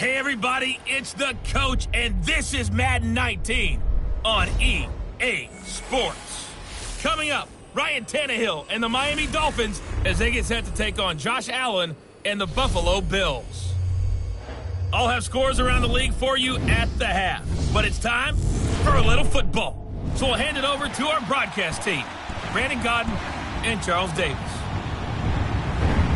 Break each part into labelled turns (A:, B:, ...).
A: Hey everybody, it's the coach, and this is Madden 19 on EA Sports. Coming up, Ryan Tannehill and the Miami Dolphins as they get set to take on Josh Allen and the Buffalo Bills. I'll have scores around the league for you at the half, but it's time for a little football. So we'll hand it over to our broadcast team, Brandon Godden and Charles Davis.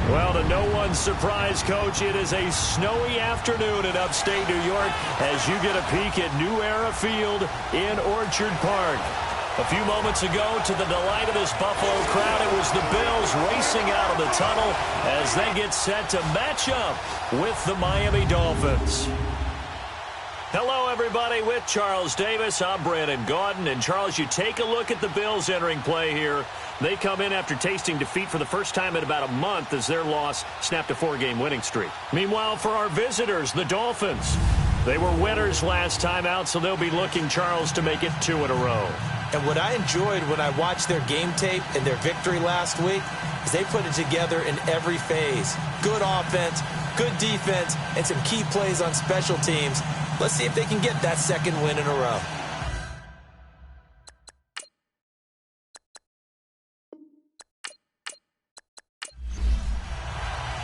B: Well, to no one's surprise, Coach, it is a snowy afternoon in upstate New York as you get a peek at New Era Field in Orchard Park. A few moments ago, to the delight of this Buffalo crowd, it was the Bills racing out of the tunnel as they get set to match up with the Miami Dolphins. Hello, everybody. With Charles Davis, I'm Brandon Gaudin. And, Charles, you take a look at the Bills entering play here. They come in after tasting defeat for the first time in about a month as their loss snapped a 4-game winning streak. Meanwhile, for our visitors, the Dolphins, they were winners last time out, so they'll be looking, Charles, to make it 2 in a row.
C: And what I enjoyed when I watched their game tape and their victory last week is they put it together in every phase. Good offense, good defense, and some key plays on special teams. Let's see if they can get that second win in a row.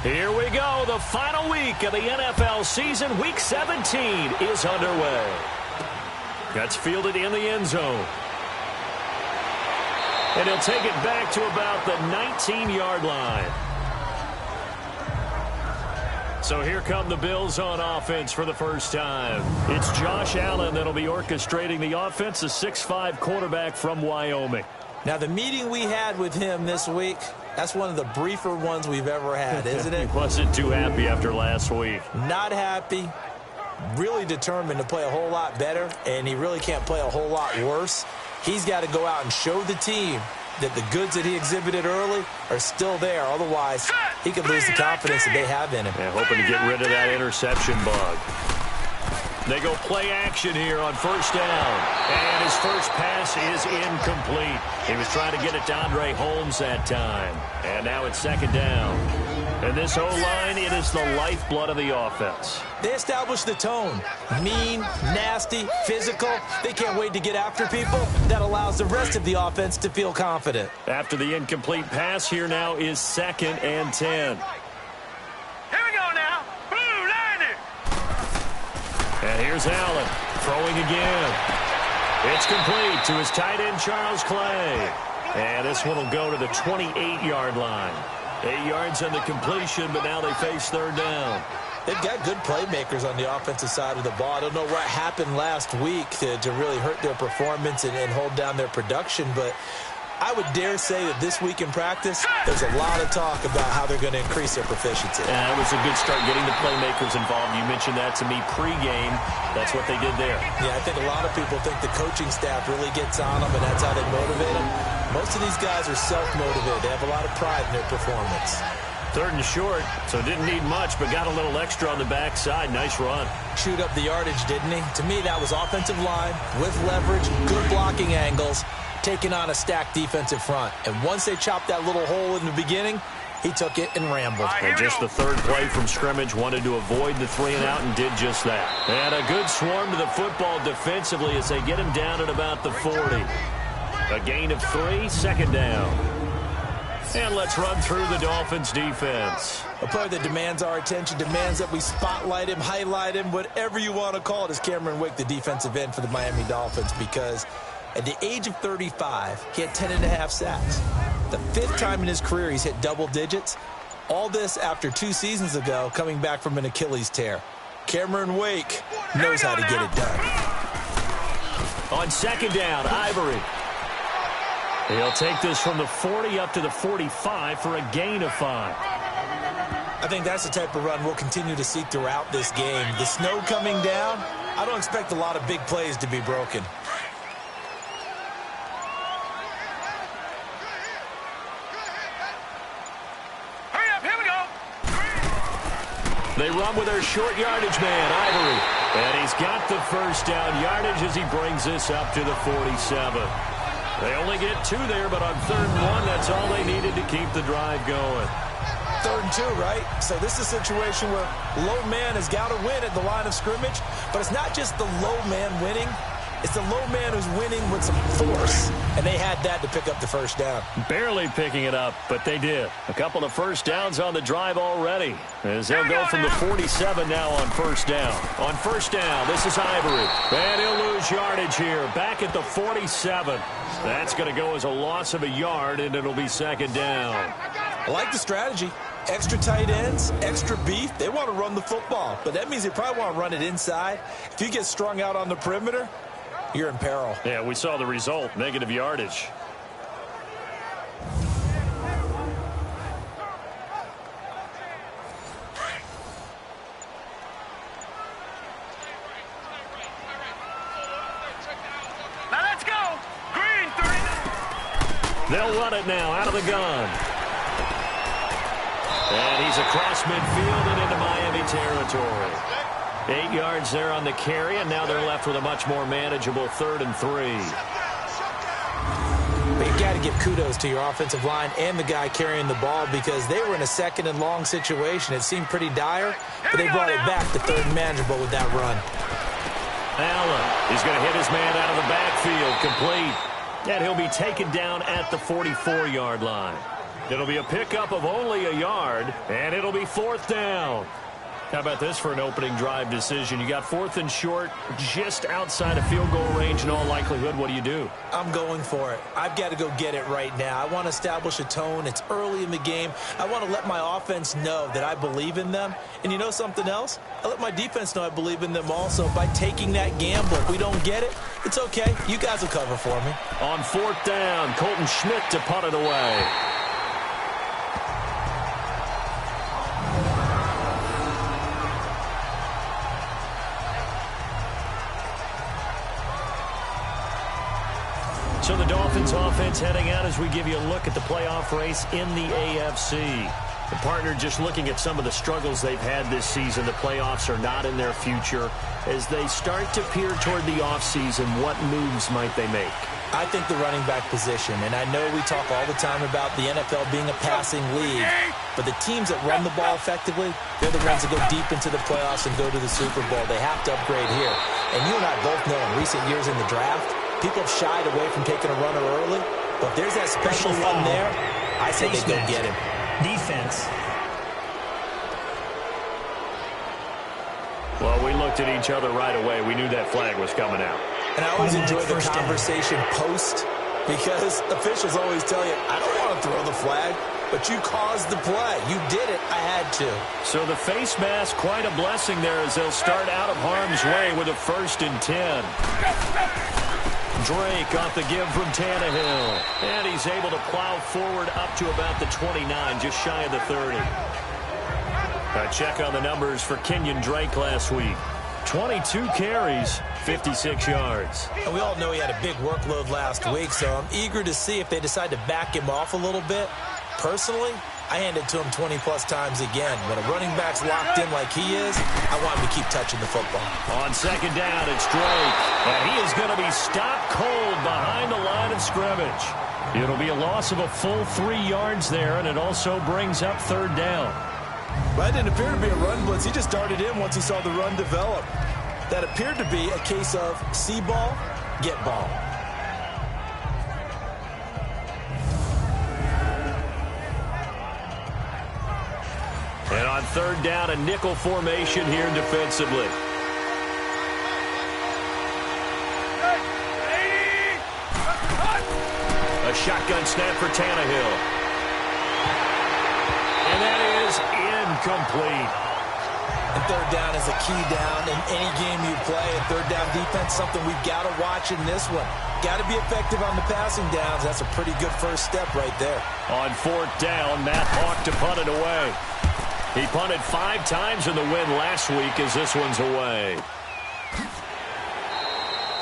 B: Here we go. The final week of the NFL season. Week 17 is underway. That's fielded in the end zone. And he'll take it back to about the 19-yard line. So here come the Bills on offense for the first time. It's Josh Allen that'll be orchestrating the offense, a 6'5" quarterback from Wyoming.
C: Now, the meeting we had with him this week, that's one of the briefer ones we've ever had, isn't it?
B: He wasn't too happy after last week.
C: Not happy. Really determined to play a whole lot better, and he really can't play a whole lot worse. He's got to go out and show the team that the goods that he exhibited early are still there. Otherwise, he could lose the confidence that they have in him.
B: Yeah, hoping to get rid of that interception bug. They go play action here on first down. And his first pass is incomplete. He was trying to get it to Andre Holmes that time. And now it's second down. And this O-line, it is the lifeblood of the offense.
C: They established the tone. Mean, nasty, physical. They can't wait to get after people. That allows the rest of the offense to feel confident.
B: After the incomplete pass, here now is 2nd and 10.
D: Here we go now. Blue line.
B: And here's Allen throwing again. It's complete to his tight end, Charles Clay. And this one will go to the 28-yard line. 8 yards on the completion, but now they face third down.
C: They've got good playmakers on the offensive side of the ball. I don't know what happened last week to really hurt their performance and hold down their production, but I would dare say that this week in practice, there's a lot of talk about how they're going to increase their proficiency.
B: Yeah, it was a good start getting the playmakers involved. You mentioned that to me pregame. That's what they did there.
C: Yeah, I think a lot of people think the coaching staff really gets on them, and that's how they motivate them. Most of these guys are self-motivated. They have a lot of pride in their performance.
B: 3rd and short, so didn't need much, but got a little extra on the backside. Nice run.
C: Chewed up the yardage, didn't he? To me, that was offensive line with leverage, good blocking angles, taking on a stacked defensive front. And once they chopped that little hole in the beginning, he took it and rambled.
B: And just the 3rd play from scrimmage, wanted to avoid the 3-and-out and did just that. And a good swarm to the football defensively as they get him down at about the 40. A gain of 3, second down. And let's run through the Dolphins' defense.
C: A player that demands our attention, demands that we spotlight him, highlight him, whatever you want to call it, is Cameron Wake, the defensive end for the Miami Dolphins, because at the age of 35, he had 10.5 sacks. The 5th time in his career he's hit double digits. All this after 2 seasons ago, coming back from an Achilles tear. Cameron Wake knows how to get it done.
B: On second down, Ivory. He'll take this from the 40 up to the 45 for a gain of 5.
C: I think that's the type of run we'll continue to see throughout this game. The snow coming down, I don't expect a lot of big plays to be broken.
D: Hurry up, here we go.
B: They run with their short yardage man, Ivory. And he's got the first down yardage as he brings this up to the 47. They only get 2 there, but on 3rd and 1, that's all they needed to keep the drive going.
C: 3rd and 2, right? So this is a situation where low man has got to win at the line of scrimmage, but it's not just the low man winning. It's the low man who's winning with some force, and they had that to pick up the first down.
B: Barely picking it up, but they did. A couple of first downs on the drive already, as they'll go from the 47 now on first down. On first down, this is Ivory, and he'll lose yardage here, back at the 47. That's going to go as a loss of a yard, and it'll be 2nd down.
C: I like the strategy. Extra tight ends, extra beef. They want to run the football, but that means they probably want to run it inside. If you get strung out on the perimeter, you're in peril.
B: Yeah, we saw the result, negative yardage.
D: Now let's go. Green 3.
B: They'll run it now out of the gun. And he's across midfield and into Miami territory. 8 yards there on the carry, and now they're left with a much more manageable 3rd and 3.
C: But you got to give kudos to your offensive line and the guy carrying the ball, because they were in a 2nd and long situation. It seemed pretty dire, but they brought it back to 3rd and manageable with that run.
B: Allen, he's going to hit his man out of the backfield, complete. And he'll be taken down at the 44-yard line. It'll be a pickup of only a yard, and it'll be 4th down. How about this for an opening drive decision? You got 4th and short, just outside of field goal range in all likelihood. What do you do?
C: I'm going for it. I've got to go get it right now. I want to establish a tone. It's early in the game. I want to let my offense know that I believe in them. And you know something else? I let my defense know I believe in them also by taking that gamble. If we don't get it, it's okay. You guys will cover for me.
B: On 4th down, Colton Schmidt to punt it away. So the Dolphins offense heading out as we give you a look at the playoff race in the AFC. The partner, just looking at some of the struggles they've had this season, the playoffs are not in their future. As they start to peer toward the offseason, what moves might they make?
C: I think the running back position, and I know we talk all the time about the NFL being a passing league, but the teams that run the ball effectively, they're the ones that go deep into the playoffs and go to the Super Bowl. They have to upgrade here. And you and I both know in recent years in the draft, people have shied away from taking a runner early, but if there's that special one there, I say they go get him.
E: Defense.
B: Well, we looked at each other right away. We knew that flag was coming out.
C: And I always enjoy the conversation post, because officials always tell you, I don't want to throw the flag, but you caused the play. You did it. I had to.
B: So the face mask, quite a blessing there as they'll start out of harm's way with a 1st and 10. Drake off the give from Tannehill. And he's able to plow forward up to about the 29, just shy of the 30. A check on the numbers for Kenyon Drake last week. 22 carries, 56 yards.
C: And we all know he had a big workload last week, so I'm eager to see if they decide to back him off a little bit. Personally, I hand it to him 20-plus times again. When a running back's locked in like he is, I want him to keep touching the football.
B: On 2nd down, it's Drake. And he is going to be stopped cold behind the line of scrimmage. It'll be a loss of a full 3 yards there, and it also brings up 3rd down.
C: Well, that didn't appear to be a run blitz. He just darted in once he saw the run develop. That appeared to be a case of see ball, get ball.
B: And on 3rd down, a nickel formation here defensively. A shotgun snap for Tannehill. And that is incomplete.
C: And 3rd down is a key down in any game you play. And 3rd down defense, something we've got to watch in this one. Got to be effective on the passing downs. That's a pretty good first step right there.
B: On 4th down, Matt Hawk to punt it away. He punted 5 times in the win last week as this one's away.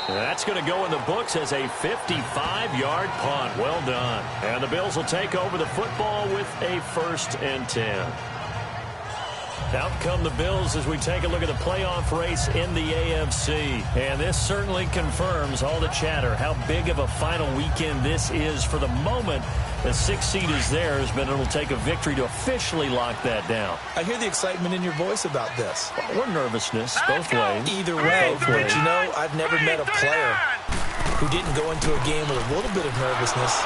B: That's going to go in the books as a 55-yard punt. Well done. And the Bills will take over the football with a 1st and 10. Out come the Bills as we take a look at the playoff race in the AFC. And this certainly confirms all the chatter, how big of a final weekend this is for the moment The 6th seed is theirs, but it'll take a victory to officially lock that down.
C: I hear the excitement in your voice about this.
B: Or nervousness, both ways.
C: Either way, but you know, I've never met a player who didn't go into a game with a little bit of nervousness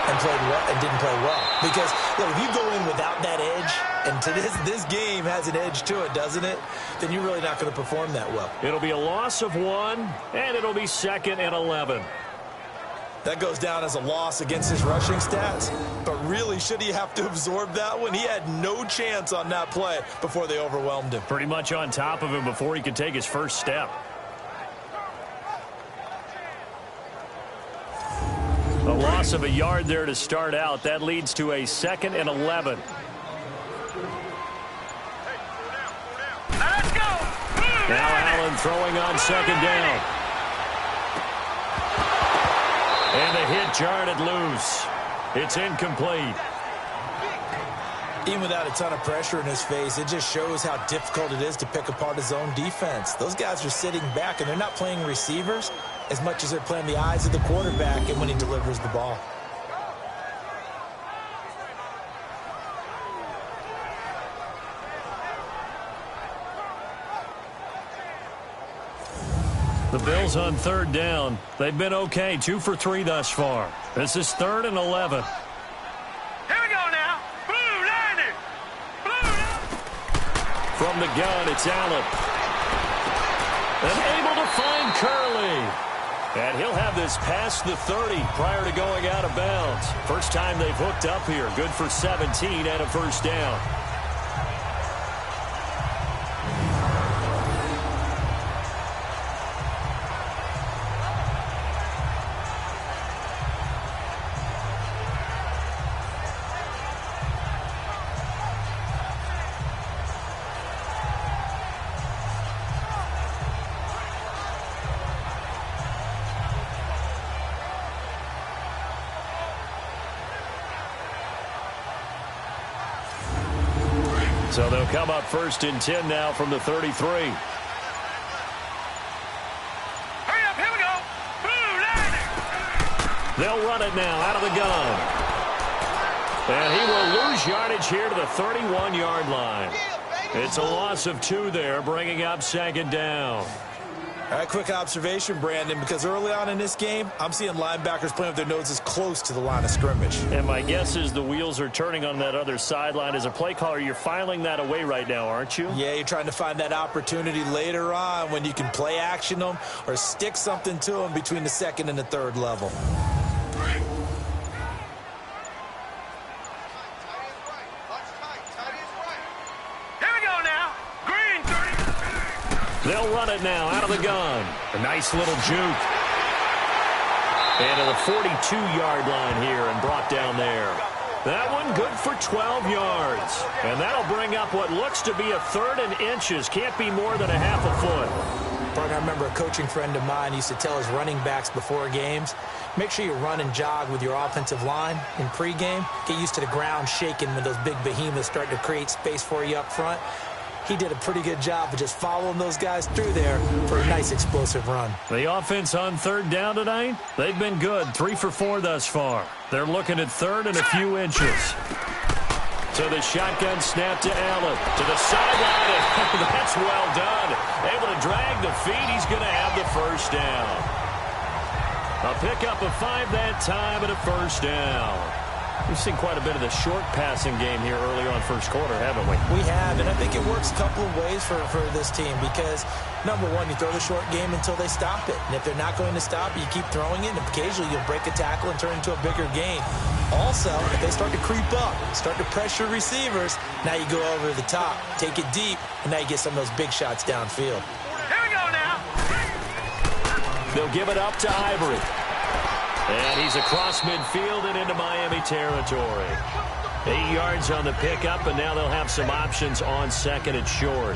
C: and played well and didn't play well. Because look, if you go in without that edge, and to this game has an edge to it, doesn't it? Then you're really not going to perform that well.
B: It'll be a loss of 1, and it'll be 2nd and 11.
C: That goes down as a loss against his rushing stats. But really, should he have to absorb that one? He had no chance on that play before they overwhelmed him.
B: Pretty much on top of him before he could take his first step. A loss of a yard there to start out. That leads to a 2nd and 11.
D: Let's go.
B: Now Allen throwing on 2nd down. And the hit jarred it loose. It's incomplete.
C: Even without a ton of pressure in his face, it just shows how difficult it is to pick apart his own defense. Those guys are sitting back, and they're not playing receivers as much as they're playing the eyes of the quarterback and when he delivers the ball.
B: The Bills on 3rd down. They've been okay, 2 for 3 thus far. This is 3rd and 11.
D: Here we go now. Blue landing.
B: From the gun, it's Allen. And able to find Curley. And he'll have this past the 30 prior to going out of bounds. First time they've hooked up here. Good for 17 and a first down. So they'll come up 1st and 10 now from the 33.
D: Hurry up, here we go. Blue landing.
B: They'll run it now out of the gun. And he will lose yardage here to the 31-yard line. It's a loss of 2 there, bringing up 2nd down.
C: All right, quick observation, Brandon, because early on in this game, I'm seeing linebackers playing with their noses close to the line of scrimmage.
B: And my guess is the wheels are turning on that other sideline. As a play caller, you're filing that away right now, aren't you?
C: Yeah, you're trying to find that opportunity later on when you can play action them or stick something to them between the 2nd and the 3rd level.
B: They'll run it now out of the gun. A nice little juke. And to the 42-yard line here and brought down there. That one good for 12 yards. And that'll bring up what looks to be a 3rd and inches. Can't be more than a half a foot.
C: Partner, I remember a coaching friend of mine used to tell his running backs before games, make sure you run and jog with your offensive line in pregame. Get used to the ground shaking when those big behemoths start to create space for you up front. He did a pretty good job of just following those guys through there for a nice explosive run.
B: The offense on 3rd down tonight, they've been good. 3 for 4 thus far. They're looking at 3rd and a few inches. So the shotgun snap to Allen. To the sideline. That's well done. Able to drag the feet. He's going to have the first down. A pickup of 5 that time and a first down. We've seen quite a bit of the short passing game here earlier on first quarter, haven't we?
C: We have, and I think it works a couple of ways for this team because, number one, you throw the short game until they stop it. And if they're not going to stop it, you keep throwing it, and occasionally you'll break a tackle and turn it into a bigger game. Also, if they start to creep up, start to pressure receivers, now you go over the top, take it deep, and now you get some of those big shots downfield.
D: Here we go now.
B: They'll give it up to Ivory. And he's across midfield and into Miami territory. 8 yards on the pickup, and now they'll have some options on 2nd and short.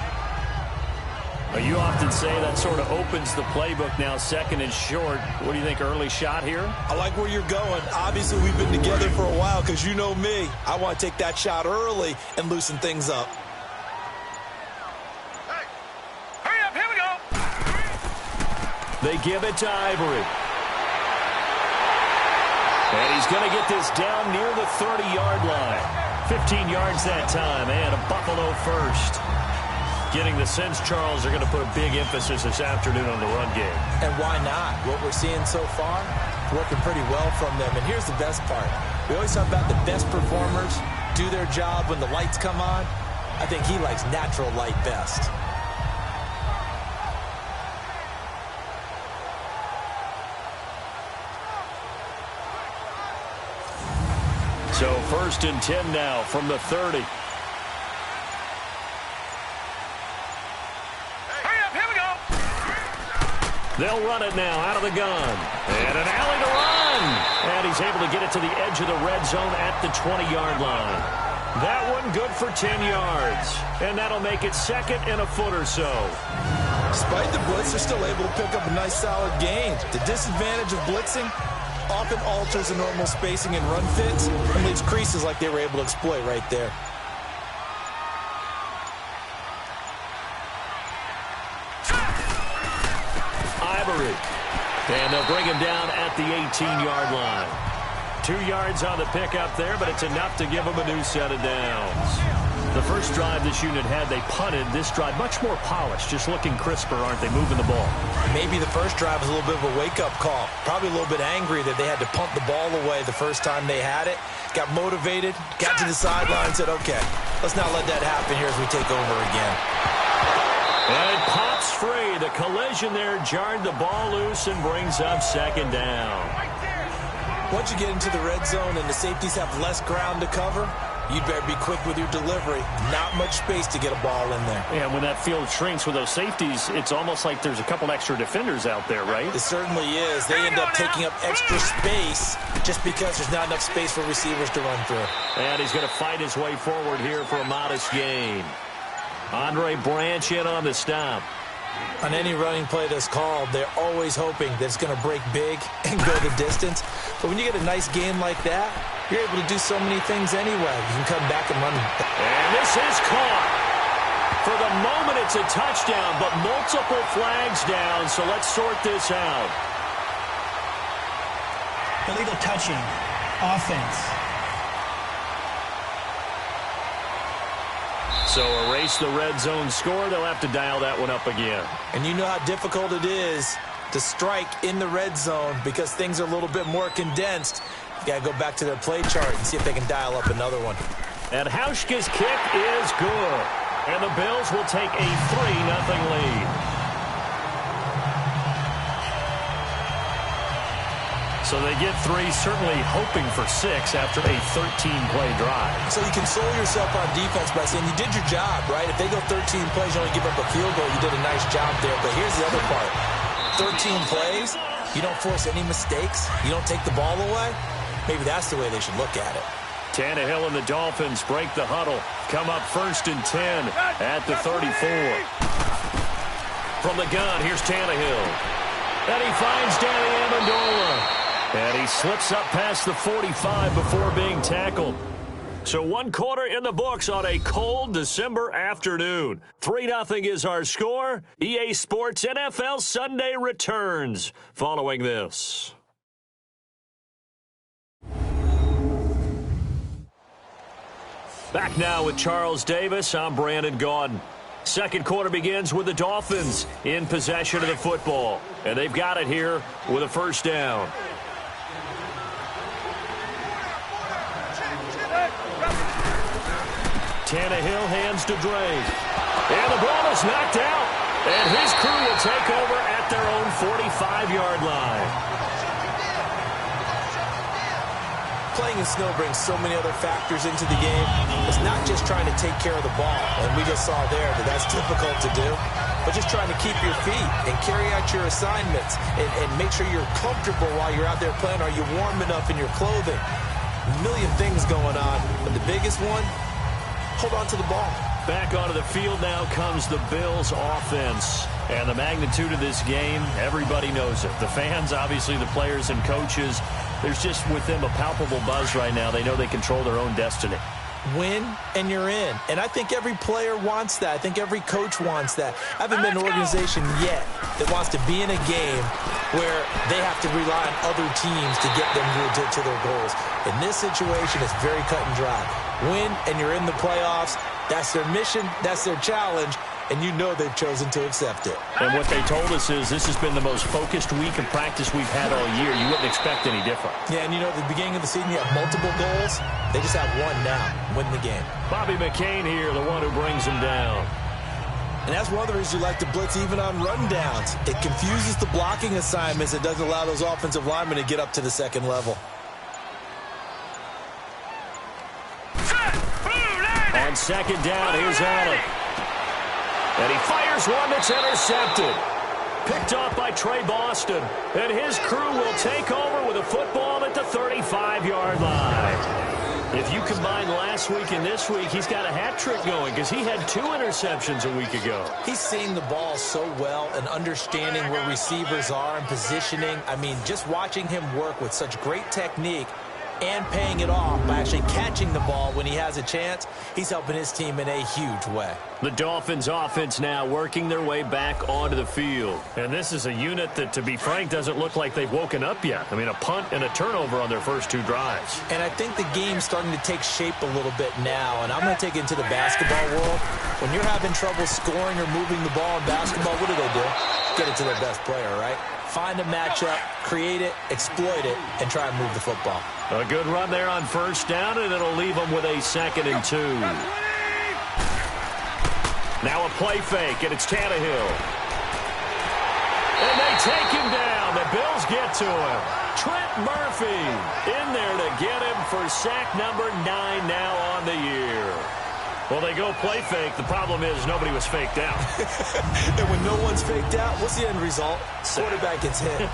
B: You often say that sort of opens the playbook now, 2nd and short. What do you think, early shot here?
C: I like where you're going. Obviously, we've been together for a while because you know me. I want to take that shot early and loosen things up.
D: Hey, hurry up, here we go.
B: They give it to Ivory. And he's going to get this down near the 30-yard line. 15 yards that time, and a Buffalo first. Getting the sense, Charles, are going to put a big emphasis this afternoon on the run game.
C: And why not? What we're seeing so far, working pretty well from them. And here's the best part. We always talk about the best performers do their job when the lights come on. I think he likes natural light best.
B: So 1st and 10 now from the 30.
D: Hurry up, here we go.
B: They'll run it now out of the gun. And an alley to run. And he's able to get it to the edge of the red zone at the 20-yard line. That one good for 10 yards. And that'll make it 2nd and a foot or so.
C: Despite the blitz, they're still able to pick up a nice solid gain. The disadvantage of blitzing often alters the normal spacing and run fits and leaves creases like they were able to exploit right there.
B: Ivory. And they'll bring him down at the 18-yard line. 2 yards on the pickup there, but it's enough to give him a new set of downs. The first drive this unit had, they punted. This drive, much more polished, just looking crisper, aren't they, moving the ball?
C: Maybe the first drive was a little bit of a wake-up call. Probably a little bit angry that they had to punt the ball away the first time they had it. Got motivated, got to the sideline, and said, okay, let's not let that happen here as we take over again.
B: And it pops free. The collision there jarred the ball loose and brings up 2nd down.
C: Once you get into the red zone and the safeties have less ground to cover, you'd better be quick with your delivery. Not much space to get a ball in there.
B: Yeah, when that field shrinks with those safeties, it's almost like there's a couple extra defenders out there, right?
C: It certainly is. They end up taking up extra space just because there's not enough space for receivers to run through.
B: And he's going to fight his way forward here for a modest gain. Andre Branch in on the stop.
C: On any running play that's called, they're always hoping that it's going to break big and go the distance. But when you get a nice game like that, you're able to do so many things anyway. You can come back and run.
B: And this is caught. For the moment, it's a touchdown, but multiple flags down, so let's sort this out.
E: Illegal touching. Offense.
B: So erase the red zone score. They'll have to dial that one up again.
C: And you know how difficult it is to strike in the red zone because things are a little bit more condensed. You got to go back to their play chart and see if they can dial up another one.
B: And Hauschka's kick is good. And the Bills will take a 3-0 lead. So they get 3, certainly hoping for 6 after a 13-play drive.
C: So you console yourself on defense by saying you did your job, right? If they go 13 plays, you only give up a field goal, you did a nice job there. But here's the other part. 13 plays, you don't force any mistakes, you don't take the ball away. Maybe that's the way they should look at it.
B: Tannehill and the Dolphins break the huddle. Come up 1st and 10 at the 34. From the gun, here's Tannehill. And he finds Danny Amendola. And he slips up past the 45 before being tackled. So 1 quarter in the books on a cold December afternoon. 3-0 is our score. EA Sports NFL Sunday returns following this. Back now with Charles Davis. I'm Brandon Gaudin. Second quarter begins with the Dolphins in possession of the football. And they've got it here with a 1st down. Tannehill hands to Drake. And the ball is knocked out. And his crew will take over at their own 45-yard line.
C: Playing in snow brings so many other factors into the game. It's not just trying to take care of the ball, and we just saw there that that's difficult to do, but just trying to keep your feet and carry out your assignments and make sure you're comfortable while you're out there playing. Are you warm enough in your clothing? A million things going on, but the biggest one, hold on to the ball.
B: Back onto the field now comes the Bills offense. And the magnitude of this game, everybody knows it. The fans, obviously the players and coaches, there's just with them a palpable buzz right now. They know they control their own destiny.
C: win, and you're in. And I think every player wants that. I think every coach wants that. I haven't been an organization yet that wants to be in a game where they have to rely on other teams to get them to their goals. In this situation, it's very cut and dry. Win, and you're in the playoffs. That's their mission. That's their challenge. And you know they've chosen to accept it.
B: And what they told us is this has been the most focused week of practice we've had all year. You wouldn't expect any different.
C: Yeah, and you know, at the beginning of the season, you have multiple goals. They just have one now, win the game.
B: Bobby McCain here, the one who brings them down.
C: And that's one of the reasons you like to blitz even on rundowns. It confuses the blocking assignments. It doesn't allow those offensive linemen to get up to the second level.
B: On second down, here's Allen. And he fires one that's intercepted. Picked off by Trey Boston. And his crew will take over with a football at the 35-yard line. If you combine last week and this week, he's got a hat trick going because he had 2 interceptions a week ago.
C: He's seeing the ball so well and understanding where receivers are and positioning. I mean, just watching him work with such great technique and paying it off by actually catching the ball when he has a chance, he's helping his team in a huge way.
B: The Dolphins offense now working their way back onto the field. And this is a unit that, to be frank, doesn't look like they've woken up yet. I mean, a punt and a turnover on their first 2 drives.
C: And I think the game's starting to take shape a little bit now, and I'm going to take it into the basketball world. When you're having trouble scoring or moving the ball in basketball, what do? Get it to their best player, right? Find a matchup, create it, exploit it, and try and move the football.
B: A good run there on first down, and it'll leave them with a 2nd and 2. Now a play fake, and it's Tannehill. And they take him down. The Bills get to him. Trent Murphy in there to get him for sack number 9 now on the year. Well, they go play fake. The problem is nobody was faked out.
C: And when no one's faked out, what's the end result? Quarterback gets hit.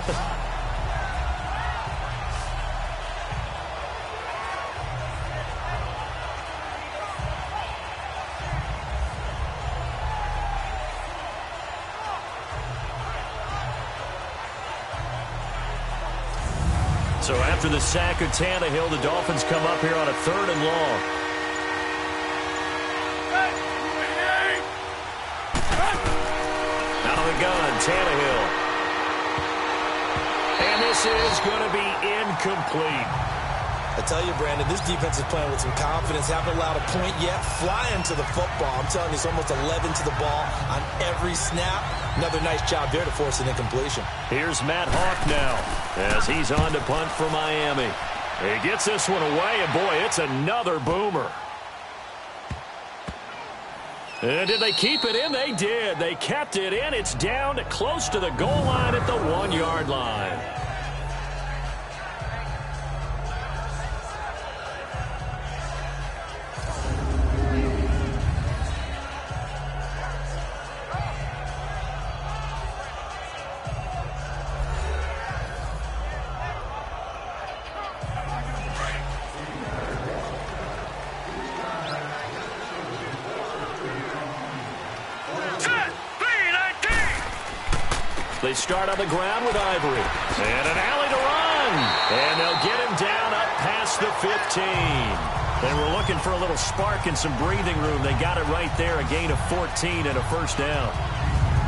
B: So after the sack of Tannehill, the Dolphins come up here on a 3rd and long. Out of the gun, Tannehill. And this is going to be incomplete.
C: I tell you, Brandon, this defense is playing with some confidence. Haven't allowed a point yet. Flying to the football. I'm telling you, it's almost 11 to the ball on every snap. Another nice job there to force an incompletion.
B: Here's Matt Hawk now as he's on to punt for Miami. He gets this one away, and boy, it's another boomer. And did they keep it in? They did. They kept it in. It's down to close to the goal line at the 1-yard line. They start on the ground with Ivory. And an alley to run. And they'll get him down up past the 15. They were looking for a little spark and some breathing room. They got it right there, a gain of 14 and a first down.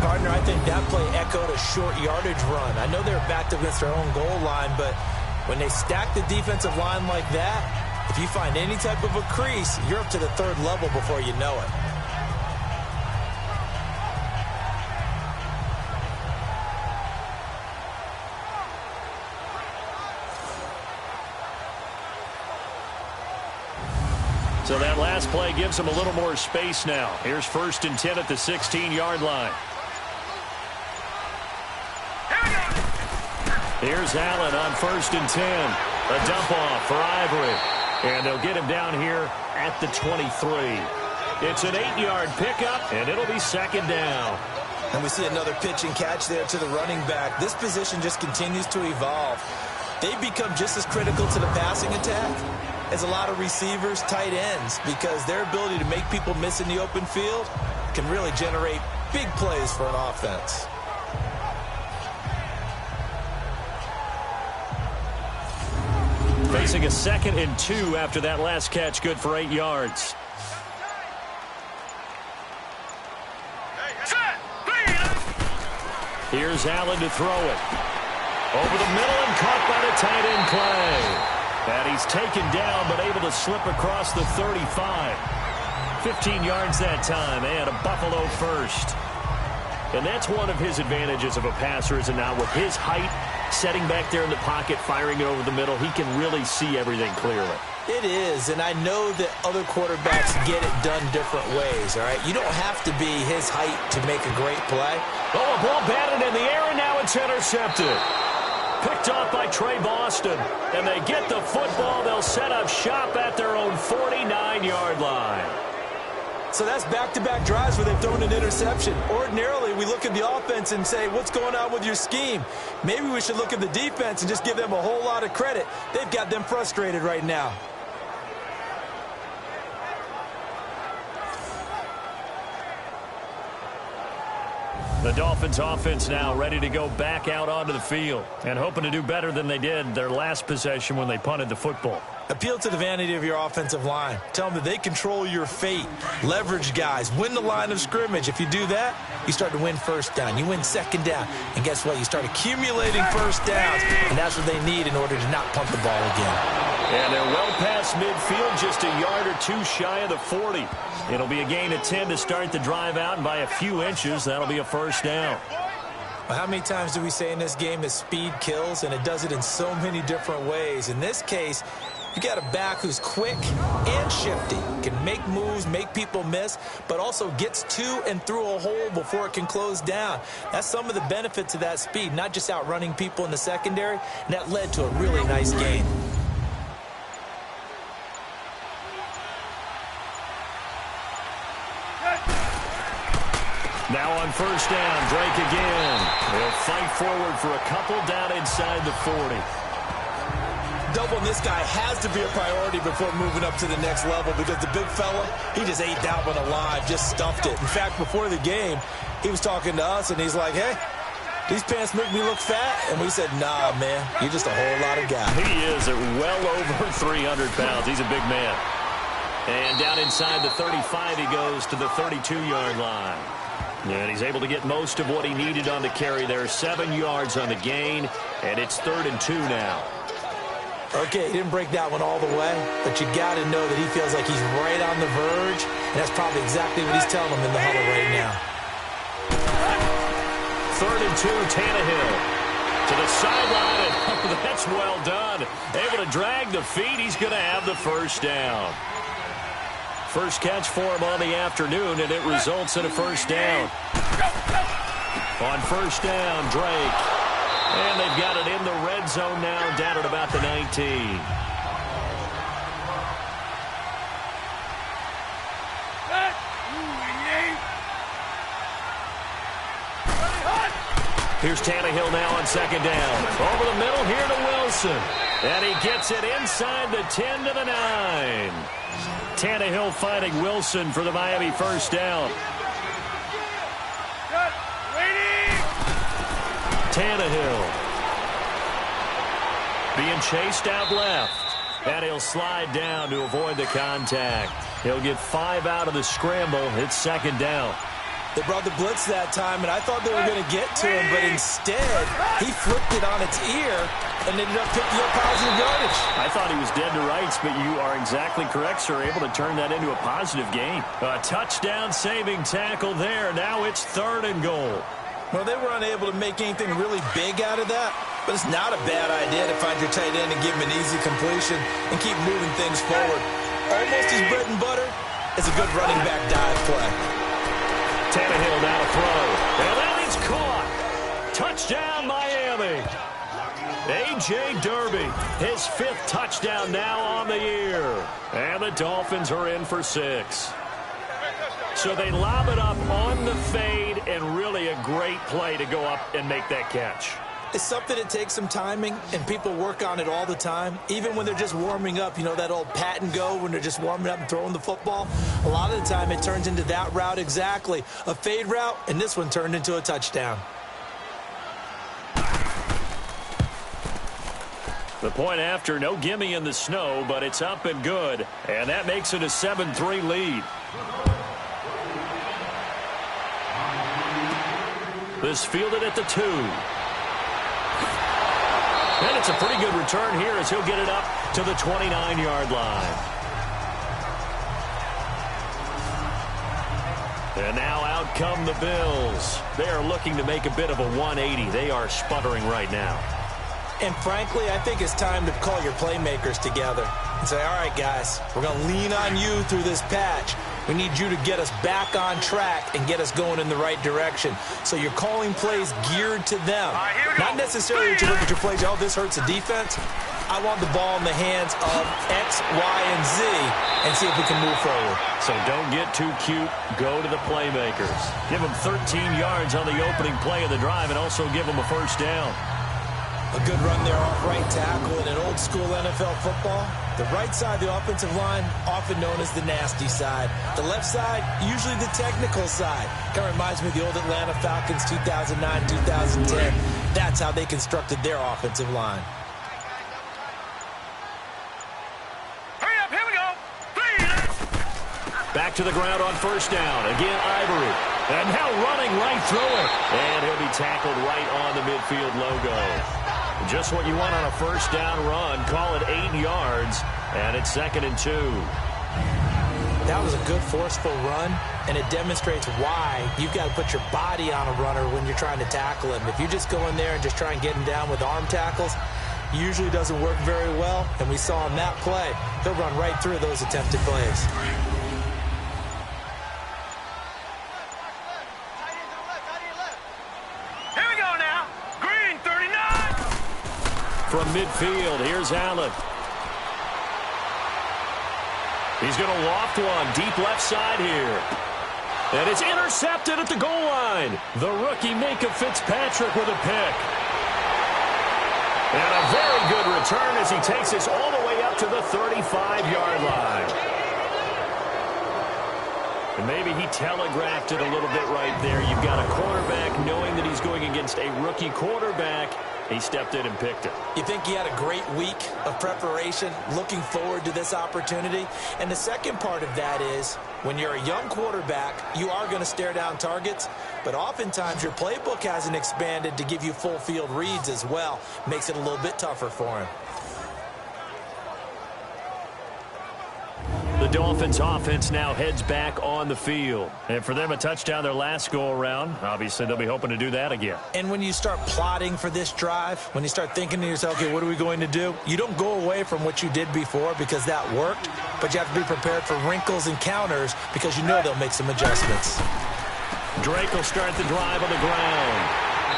C: Partner, I think that play echoed a short yardage run. I know they were backed up against their own goal line, but when they stack the defensive line like that, if you find any type of a crease, you're up to the 3rd level before you know it.
B: So that last play gives them a little more space now. Here's 1st and 10 at the 16-yard line. Here's Allen on 1st and 10. A dump off for Ivory. And they'll get him down here at the 23. It's an 8-yard pickup, and it'll be 2nd down.
C: And we see another pitch and catch there to the running back. This position just continues to evolve. They become just as critical to the passing attack as a lot of receivers, tight ends, because their ability to make people miss in the open field can really generate big plays for an offense.
B: Facing a 2nd and 2 after that last catch, good for 8 yards. Here's Allen to throw it. Over the middle and caught by the tight end Clay. And he's taken down but able to slip across the 35. 15 yards that time and a Buffalo first. And that's one of his advantages of a passer, is now with his height, setting back there in the pocket, firing it over the middle, he can really see everything clearly.
C: It is, and I know that other quarterbacks get it done different ways, all right? You don't have to be his height to make a great play.
B: Oh, a ball batted in the air, and now it's intercepted. Picked off by Trey Boston, and they get the football. They'll set up shop at their own 49-yard line.
C: So that's back-to-back drives where they've thrown an interception. Ordinarily, we look at the offense and say, what's going on with your scheme? Maybe we should look at the defense and just give them a whole lot of credit. They've got them frustrated right now.
B: The Dolphins offense now ready to go back out onto the field and hoping to do better than they did their last possession when they punted the football.
C: Appeal to the vanity of your offensive line. Tell them that they control your fate. Leverage guys. Win the line of scrimmage. If you do that, you start to win first down. You win second down. And guess what? You start accumulating first downs. And that's what they need in order to not punt the ball again.
B: And they're well past midfield, just a yard or two shy of the 40. It'll be a gain of 10 to start the drive out, and by a few inches, that'll be a first down.
C: Well, how many times do we say in this game that speed kills? And it does it in so many different ways. In this case, you got a back who's quick and shifty, can make moves, make people miss, but also gets to and through a hole before it can close down. That's some of the benefits of that speed, not just outrunning people in the secondary, and that led to a really nice gain.
B: Now on first down, Drake again. They'll fight forward for a couple down inside the 40.
C: Doubling this guy has to be a priority before moving up to the next level, because the big fella, he just ate that one alive, just stuffed it. In fact, before the game, he was talking to us, and he's like, hey, these pants make me look fat. And we said, nah, man, you're just a whole lot of guy.
B: He is at well over 300 pounds. He's a big man. And down inside the 35, he goes to the 32-yard line. And he's able to get most of what he needed on the carry there. 7 yards on the gain, and it's 3rd and 2 now.
C: Okay, he didn't break that one all the way, but you got to know that he feels like he's right on the verge, and that's probably exactly what he's telling them in the huddle right now.
B: 3rd and 2, Tannehill to the sideline, and that's well done. Able to drag the feet. He's going to have the first down. First catch for him on the afternoon, and it results in a first down. On first down, Drake. And they've got it in the red zone now, down at about the 19. Here's Tannehill now on second down. Over the middle here to Wilson. And he gets it inside the 10 to the 9. Tannehill finding Wilson for the Miami first down. Tannehill being chased out left. And he'll slide down to avoid the contact. He'll get 5 out of the scramble. It's second down.
C: They brought the blitz that time, and I thought they were going to get to him, but instead, he flipped it on its ear and ended up picking up positive yardage.
B: I thought he was dead to rights, but you are exactly correct, sir. Able to turn that into a positive gain. A touchdown-saving tackle there. Now it's 3rd and goal.
C: Well, they were unable to make anything really big out of that, but it's not a bad idea to find your tight end and give him an easy completion and keep moving things forward. Almost his bread and butter is a good running back dive play.
B: Tannehill now to throw. And then he's caught. Touchdown, Miami. A.J. Derby, his 5th touchdown now on the year. And the Dolphins are in for 6. So they lob it up on the fade, and really a great play to go up and make that catch.
C: It's something that takes some timing, and people work on it all the time. Even when they're just warming up, you know, that old pat and go when they're just warming up and throwing the football. A lot of the time it turns into that route exactly. A fade route, and this one turned into a touchdown.
B: The point after, no gimme in the snow, but it's up and good. And that makes it a 7-3 lead. This fielded at the 2. And it's a pretty good return here as he'll get it up to the 29-yard line. And now out come the Bills. They are looking to make a bit of a 180. They are sputtering right now.
C: And frankly, I think it's time to call your playmakers together and say, all right, guys, we're going to lean on you through this patch. We need you to get us back on track and get us going in the right direction. So you're calling plays geared to them. Not necessarily that you look at your plays, oh, this hurts the defense. I want the ball in the hands of X, Y, and Z and see if we can move forward.
B: So don't get too cute. Go to the playmakers. Give them 13 yards on the opening play of the drive and also give them a first down.
C: A good run there off right tackle in an old-school NFL football. The right side of the offensive line, often known as the nasty side. The left side, usually the technical side. Kind of reminds me of the old Atlanta Falcons 2009, 2010. That's how they constructed their offensive line.
D: Hurry up, here we go.
B: Back to the ground on first down. Again, Ivory. And now running right through it. And he'll be tackled right on the midfield logo. Just what you want on a first down run. Call it 8 yards, and it's 2nd and 2.
C: That was a good, forceful run, and it demonstrates why you've got to put your body on a runner when you're trying to tackle him. If you just go in there and just try and get him down with arm tackles, usually doesn't work very well, and we saw on that play, he'll run right through those attempted plays.
B: From midfield, here's Allen. He's going to loft one deep left side here. And it's intercepted at the goal line. The rookie Micah Fitzpatrick with a pick. And a very good return as he takes us all the way up to the 35-yard line. And maybe he telegraphed it a little bit right there. You've got a quarterback knowing that he's going against a rookie quarterback. He stepped in and picked it.
C: You think he had a great week of preparation, looking forward to this opportunity? And the second part of that is, when you're a young quarterback, you are going to stare down targets, but oftentimes your playbook hasn't expanded to give you full field reads as well. Makes it a little bit tougher for him.
B: The Dolphins offense now heads back on the field. And for them, a touchdown their last go-around. Obviously, they'll be hoping to do that again.
C: And when you start plotting for this drive, when you start thinking to yourself, okay, what are we going to do? You don't go away from what you did before because that worked, but you have to be prepared for wrinkles and counters because you know they'll make some adjustments.
B: Drake will start the drive on the ground.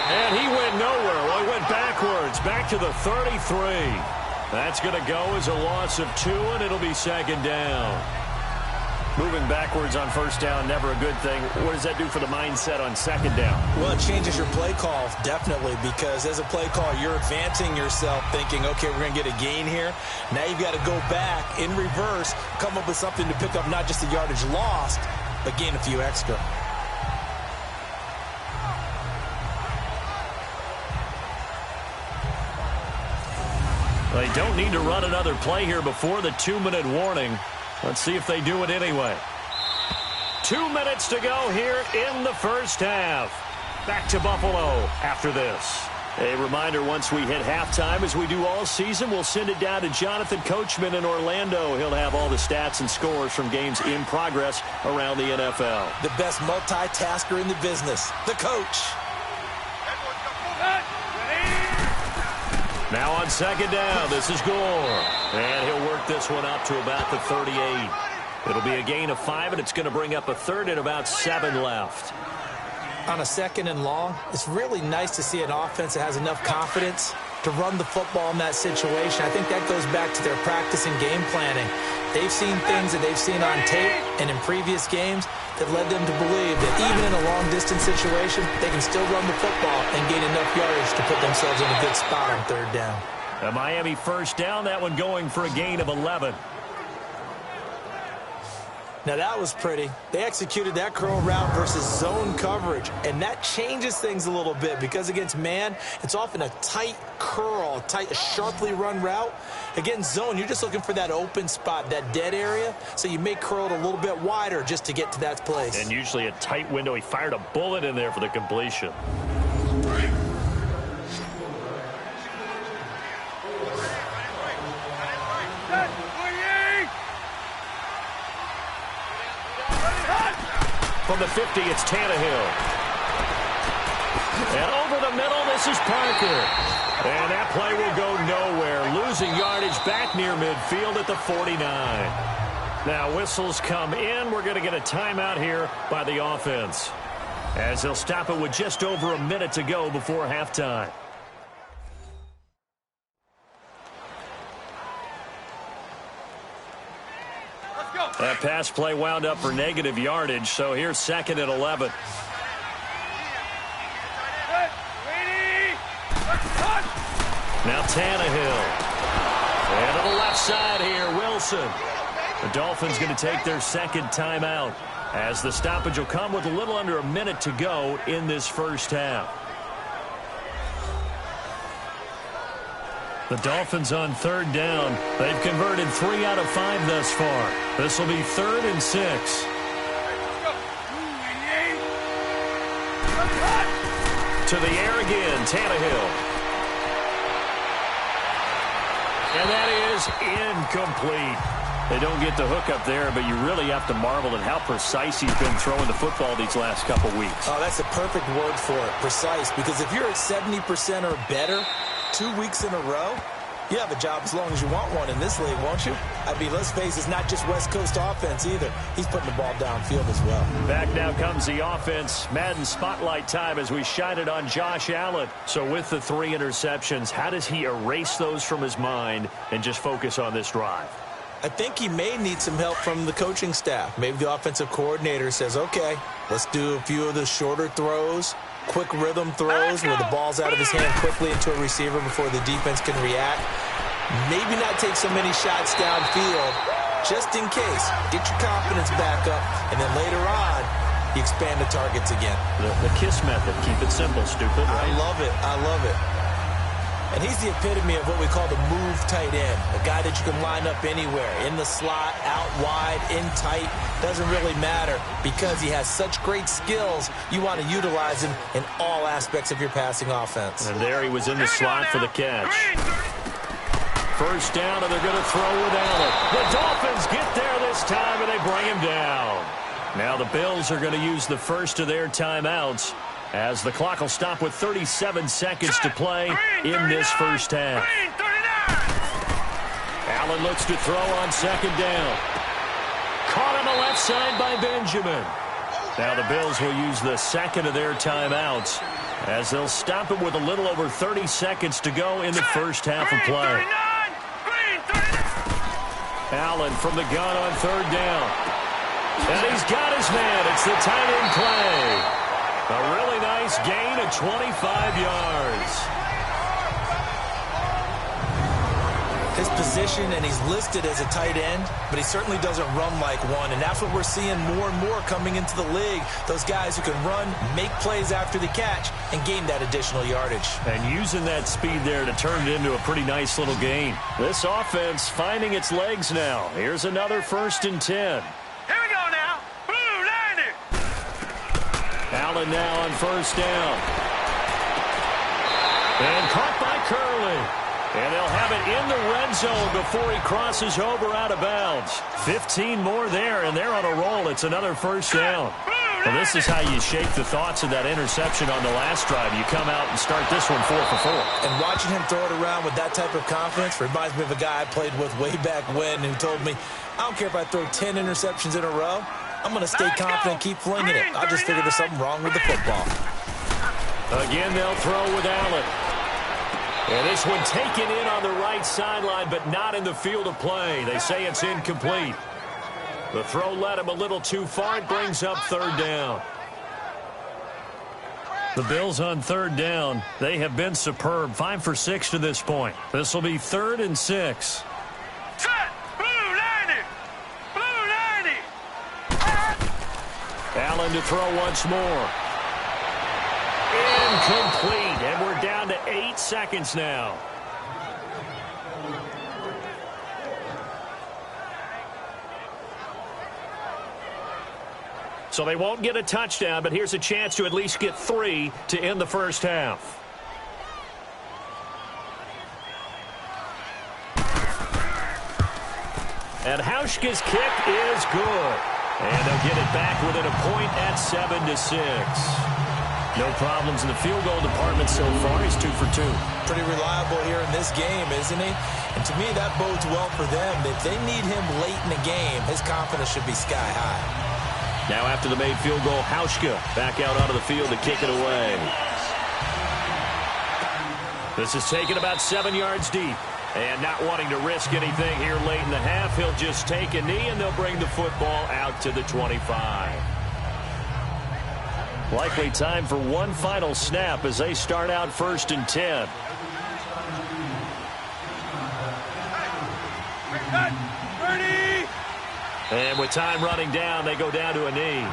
B: And he went nowhere. Well, he went backwards, back to the 33. That's going to go as a loss of 2, and it'll be 2nd down. Moving backwards on first down, never a good thing. What does that do for the mindset on 2nd down?
C: Well, it changes your play call, definitely, because as a play call, you're advancing yourself thinking, okay, we're going to get a gain here. Now you've got to go back in reverse, come up with something to pick up not just the yardage lost, but gain a few extra.
B: They don't need to run another play here before the 2-minute warning. Let's see if they do it anyway. 2 minutes to go here in the first half. Back to Buffalo after this. A reminder, once we hit halftime, as we do all season, we'll send it down to Jonathan Coachman in Orlando. He'll have all the stats and scores from games in progress around the NFL.
C: The best multitasker in the business, the coach.
B: Now on 2nd down, this is Gore. And he'll work this one up to about the 38. It'll be a gain of 5, and it's going to bring up a 3rd and about 7 left.
C: On a 2nd and long, it's really nice to see an offense that has enough confidence to run the football in that situation. I think that goes back to their practice and game planning. They've seen things that they've seen on tape and in previous games that led them to believe that even in a long-distance situation, they can still run the football and gain enough yardage to put themselves in a good spot on 3rd down.
B: A Miami first down, that one going for a gain of 11.
C: Now that was pretty. They executed that curl route versus zone coverage, and that changes things a little bit because against man, it's often a tight curl, a sharply run route. Against zone, you're just looking for that open spot, that dead area, so you may curl it a little bit wider just to get to that place.
B: And usually a tight window. He fired a bullet in there for the completion. From the 50, it's Tannehill. And over the middle, this is Parker. And that play will go nowhere. Losing yardage back near midfield at the 49. Now whistles come in. We're going to get a timeout here by the offense, as they'll stop it with just over a minute to go before halftime. That pass play wound up for negative yardage, so here's 2nd and 11. Now Tannehill. And to the left side here, Wilson. The Dolphins going to take their 2nd timeout, as the stoppage will come with a little under a minute to go in this first half. The Dolphins on 3rd down. They've converted 3 out of 5 thus far. This will be 3rd and 6. To the air again, Tannehill. And that is incomplete. They don't get the hook up there, but you really have to marvel at how precise he's been throwing the football these last couple weeks.
C: Oh, that's a perfect word for it, precise, because if you're at 70% or better 2 weeks in a row, you have a job as long as you want one in this league, won't you? I mean, let's face it, it's not just West Coast offense either. He's putting the ball downfield as well.
B: Back now comes the offense. Madden spotlight time as we shine it on Josh Allen. So with the 3 interceptions, how does he erase those from his mind and just focus on this drive?
C: I think he may need some help from the coaching staff. Maybe the offensive coordinator says, okay, let's do a few of the shorter throws, quick rhythm throws where the ball's out of his hand quickly into a receiver before the defense can react. Maybe not take so many shots downfield, just in case. Get your confidence back up, and then later on, you expand the targets again.
B: The KISS method. Keep it simple, stupid. Right?
C: I love it. I love it. And he's the epitome of what we call the move tight end, a guy that you can line up anywhere, in the slot, out wide, in tight, doesn't really matter because he has such great skills. You want to utilize him in all aspects of your passing offense.
B: And there he was in the slot for the catch. First down, and they're going to throw with Allen. The Dolphins get there this time, and they bring him down. Now the Bills are going to use the first of their timeouts, as the clock will stop with 37 seconds to play in this first half. Allen looks to throw on 2nd down. Caught on the left side by Benjamin. Now the Bills will use the 2nd of their timeouts, as they'll stop it with a little over 30 seconds to go in the first half of play. Allen from the gun on 3rd down. And he's got his man. It's the tight end play. A really nice gain of 25 yards.
C: His position, and he's listed as a tight end, but he certainly doesn't run like one, and that's what we're seeing more and more coming into the league. Those guys who can run, make plays after the catch, and gain that additional yardage.
B: And using that speed there to turn it into a pretty nice little gain. This offense finding its legs now. Here's another 1st and 10.
D: Here we go now. Blue line.
B: Allen now on 1st down. And caught by Curley. And they'll have it in the red zone before he crosses over out of bounds. 15 more there, and they're on a roll. It's another 1st down. Well, this is how you shake the thoughts of that interception on the last drive. You come out and start this one 4 for 4.
C: And watching him throw it around with that type of confidence reminds me of a guy I played with way back when who told me, I don't care if I throw 10 interceptions in a row. I'm going to stay confident, keep flinging it. I just figured there's something wrong with the football.
B: Again, they'll throw with Allen. And this one taken in on the right sideline, but not in the field of play. They say it's incomplete. The throw led him a little too far. It brings up 3rd down. The Bills on 3rd down. They have been superb. 5 for 6 to this point. This will be 3rd and 6.
D: Set. Blue 90. Blue 90.
B: Allen to throw once more. Incomplete, and we're down to 8 seconds now. So they won't get a touchdown, but here's a chance to at least get 3 to end the first half. And Hauschka's kick is good. And they'll get it back within a point at 7-6. No problems in the field goal department so far. He's 2 for 2.
C: Pretty reliable here in this game, isn't he? And to me, that bodes well for them. If they need him late in the game, his confidence should be sky high.
B: Now after the made field goal, Hauschka back out onto the field to kick it away. This is taken about 7 yards deep. And not wanting to risk anything here late in the half, he'll just take a knee and they'll bring the football out to the 25. Likely time for one final snap as they start out 1st and 10. And with time running down, they go down to a knee.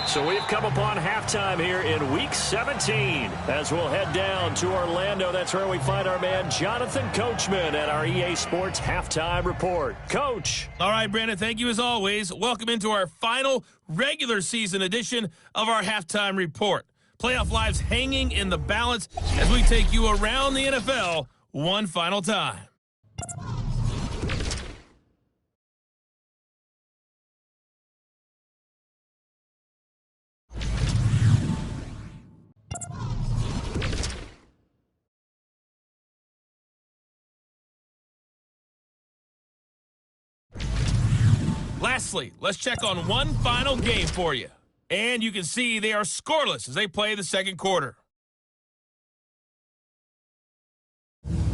B: So we've come upon halftime here in Week 17. As we'll head down to Orlando, that's where we find our man Jonathan Coachman at our EA Sports Halftime Report. Coach.
A: All right, Brandon, thank you as always. Welcome into our final regular season edition of our Halftime Report. Playoff lives hanging in the balance as we take you around the NFL one final time. Lastly, let's check on one final game for you. And you can see they are scoreless as they play the second quarter.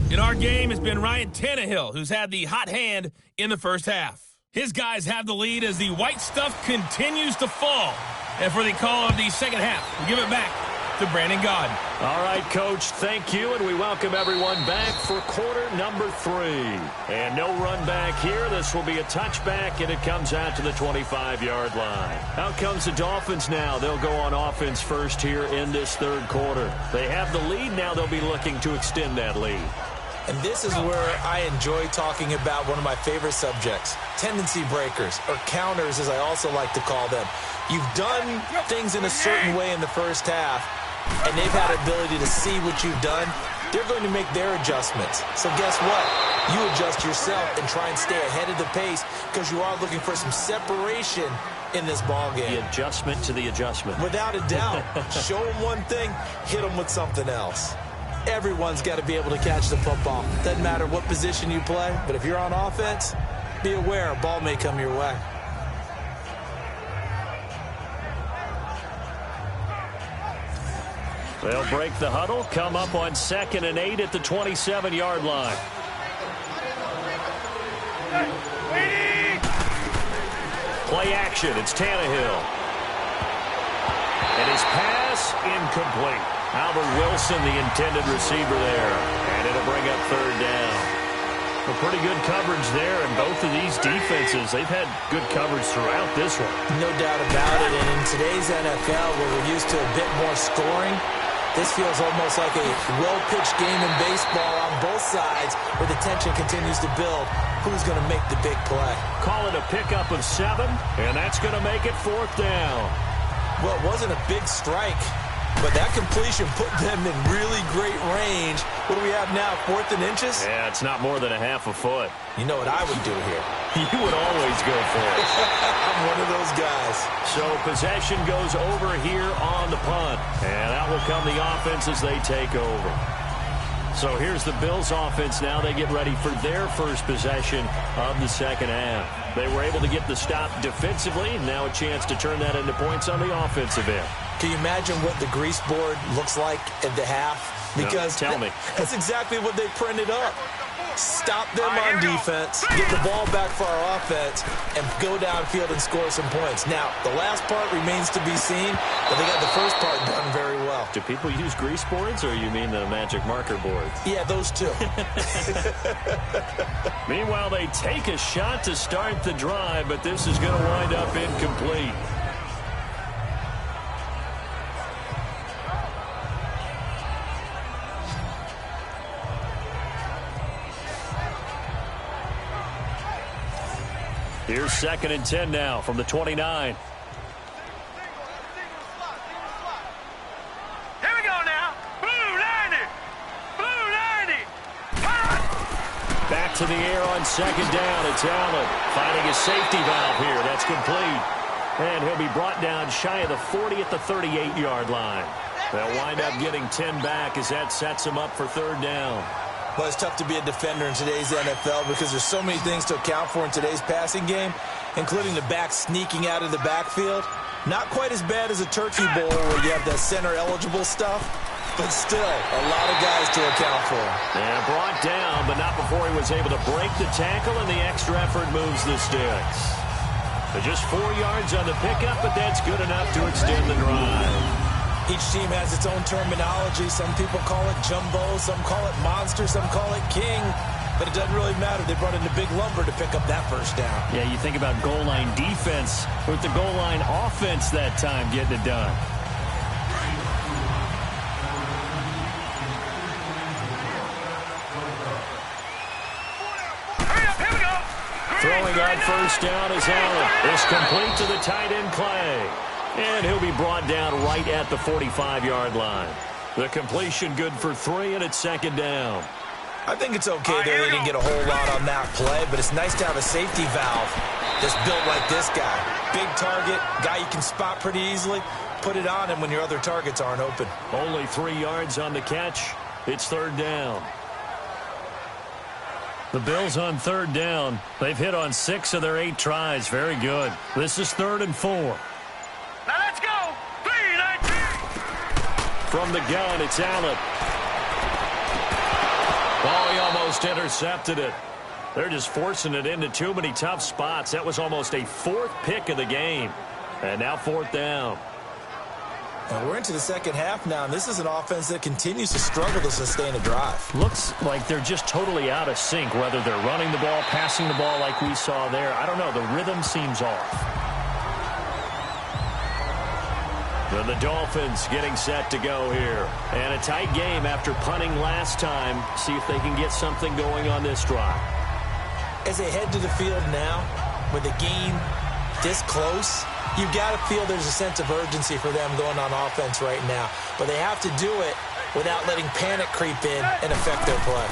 A: In our game has been Ryan Tannehill, who's had the hot hand in the first half. His guys have the lead as the white stuff continues to fall. And for the call of the second half, we'll give it back to Brandon Gaudin.
B: All right, Coach, thank you, and we welcome everyone back for quarter number 3. And no run back here. This will be a touchback, and it comes out to the 25-yard line. Out comes the Dolphins now. They'll go on offense first here in this third quarter. They have the lead. Now they'll be looking to extend that lead.
C: And this is where I enjoy talking about one of my favorite subjects, tendency breakers, or counters as I also like to call them. You've done things in a certain way in the first half, and they've had ability to see what you've done. They're going to make their adjustments. So guess what? You adjust yourself and try and stay ahead of the pace because you are looking for some separation in this ball game.
B: The adjustment to the adjustment.
C: Without a doubt. Show them one thing, hit them with something else. Everyone's got to be able to catch the football. Doesn't matter what position you play, but if you're on offense, be aware a ball may come your way.
B: They'll break the huddle, come up on 2nd and 8 at the 27-yard line. Play action, it's Tannehill. And his pass incomplete. Albert Wilson, the intended receiver there. And it'll bring up 3rd down. Well, pretty good coverage there, and both of these defenses, they've had good coverage throughout this one.
C: No doubt about it, and in today's NFL, where we're used to a bit more scoring, this feels almost like a well-pitched game in baseball on both sides where the tension continues to build. Who's going to make the big play?
B: Call it a pickup of 7, and that's going to make it 4th down.
C: Well, it wasn't a big strike, but that completion put them in really great range. What do we have now, 4th and inches?
B: Yeah, it's not more than a half a foot.
C: You know what I would do here?
B: You would always go for it.
C: I'm one of those guys.
B: So possession goes over here on the punt. And out will come the offense as they take over. So here's the Bills offense now. They get ready for their first possession of the second half. They were able to get the stop defensively. Now a chance to turn that into points on the offensive end.
C: Can you imagine what the grease board looks like at the half? Because
B: no, tell me.
C: That's exactly what they printed up. Stop them on defense, get the ball back for our offense, and go downfield and score some points. Now, the last part remains to be seen, but they got the first part done very well.
B: Do people use grease boards, or you mean the magic marker boards?
C: Yeah, those two.
B: Meanwhile, they take a shot to start the drive, but this is going to wind up incomplete. Here's 2nd and 10 now from the 29.
D: Here we go now. Blue 90. Blue 90.
B: Back to the air on 2nd down. It's Allen finding his safety valve here. That's complete. And he'll be brought down shy of the 40 at the 38-yard line. They'll wind up getting 10 back as that sets him up for 3rd down.
C: Well, it's tough to be a defender in today's NFL because there's so many things to account for in today's passing game, including the back sneaking out of the backfield. Not quite as bad as a turkey bowl where you have the center-eligible stuff, but still a lot of guys to account for.
B: And brought down, but not before he was able to break the tackle, and the extra effort moves the sticks. But just 4 yards on the pickup, but that's good enough to extend the drive.
C: Each team has its own terminology. Some people call it jumbo, some call it monster, some call it king. But it doesn't really matter. They brought in the big lumber to pick up that first down.
B: Yeah, you think about goal line defense with the goal line offense that time getting it done.
D: Here we go.
B: Throwing on 1st down is Allen. It's complete to the tight end Clay. And he'll be brought down right at the 45-yard line. The completion good for 3, and it's 2nd down.
C: I think it's okay that they didn't get a whole lot on that play, but it's nice to have a safety valve that's built like this guy. Big target, guy you can spot pretty easily. Put it on him when your other targets aren't open.
B: Only 3 yards on the catch. It's 3rd down. The Bills on 3rd down. They've hit on 6 of their 8 tries. Very good. This is 3rd and 4.
D: Now let's go. 3-19.
B: From the gun, it's Allen. Oh, he almost intercepted it. They're just forcing it into too many tough spots. That was almost a 4th pick of the game. And now 4th down.
C: And we're into the second half now, and this is an offense that continues to struggle to sustain a drive.
B: Looks like they're just totally out of sync, whether they're running the ball, passing the ball like we saw there. I don't know. The rhythm seems off. And the Dolphins getting set to go here. And a tight game after punting last time. See if they can get something going on this drive.
C: As they head to the field now, with the game this close, you've got to feel there's a sense of urgency for them going on offense right now. But they have to do it without letting panic creep in and affect their play.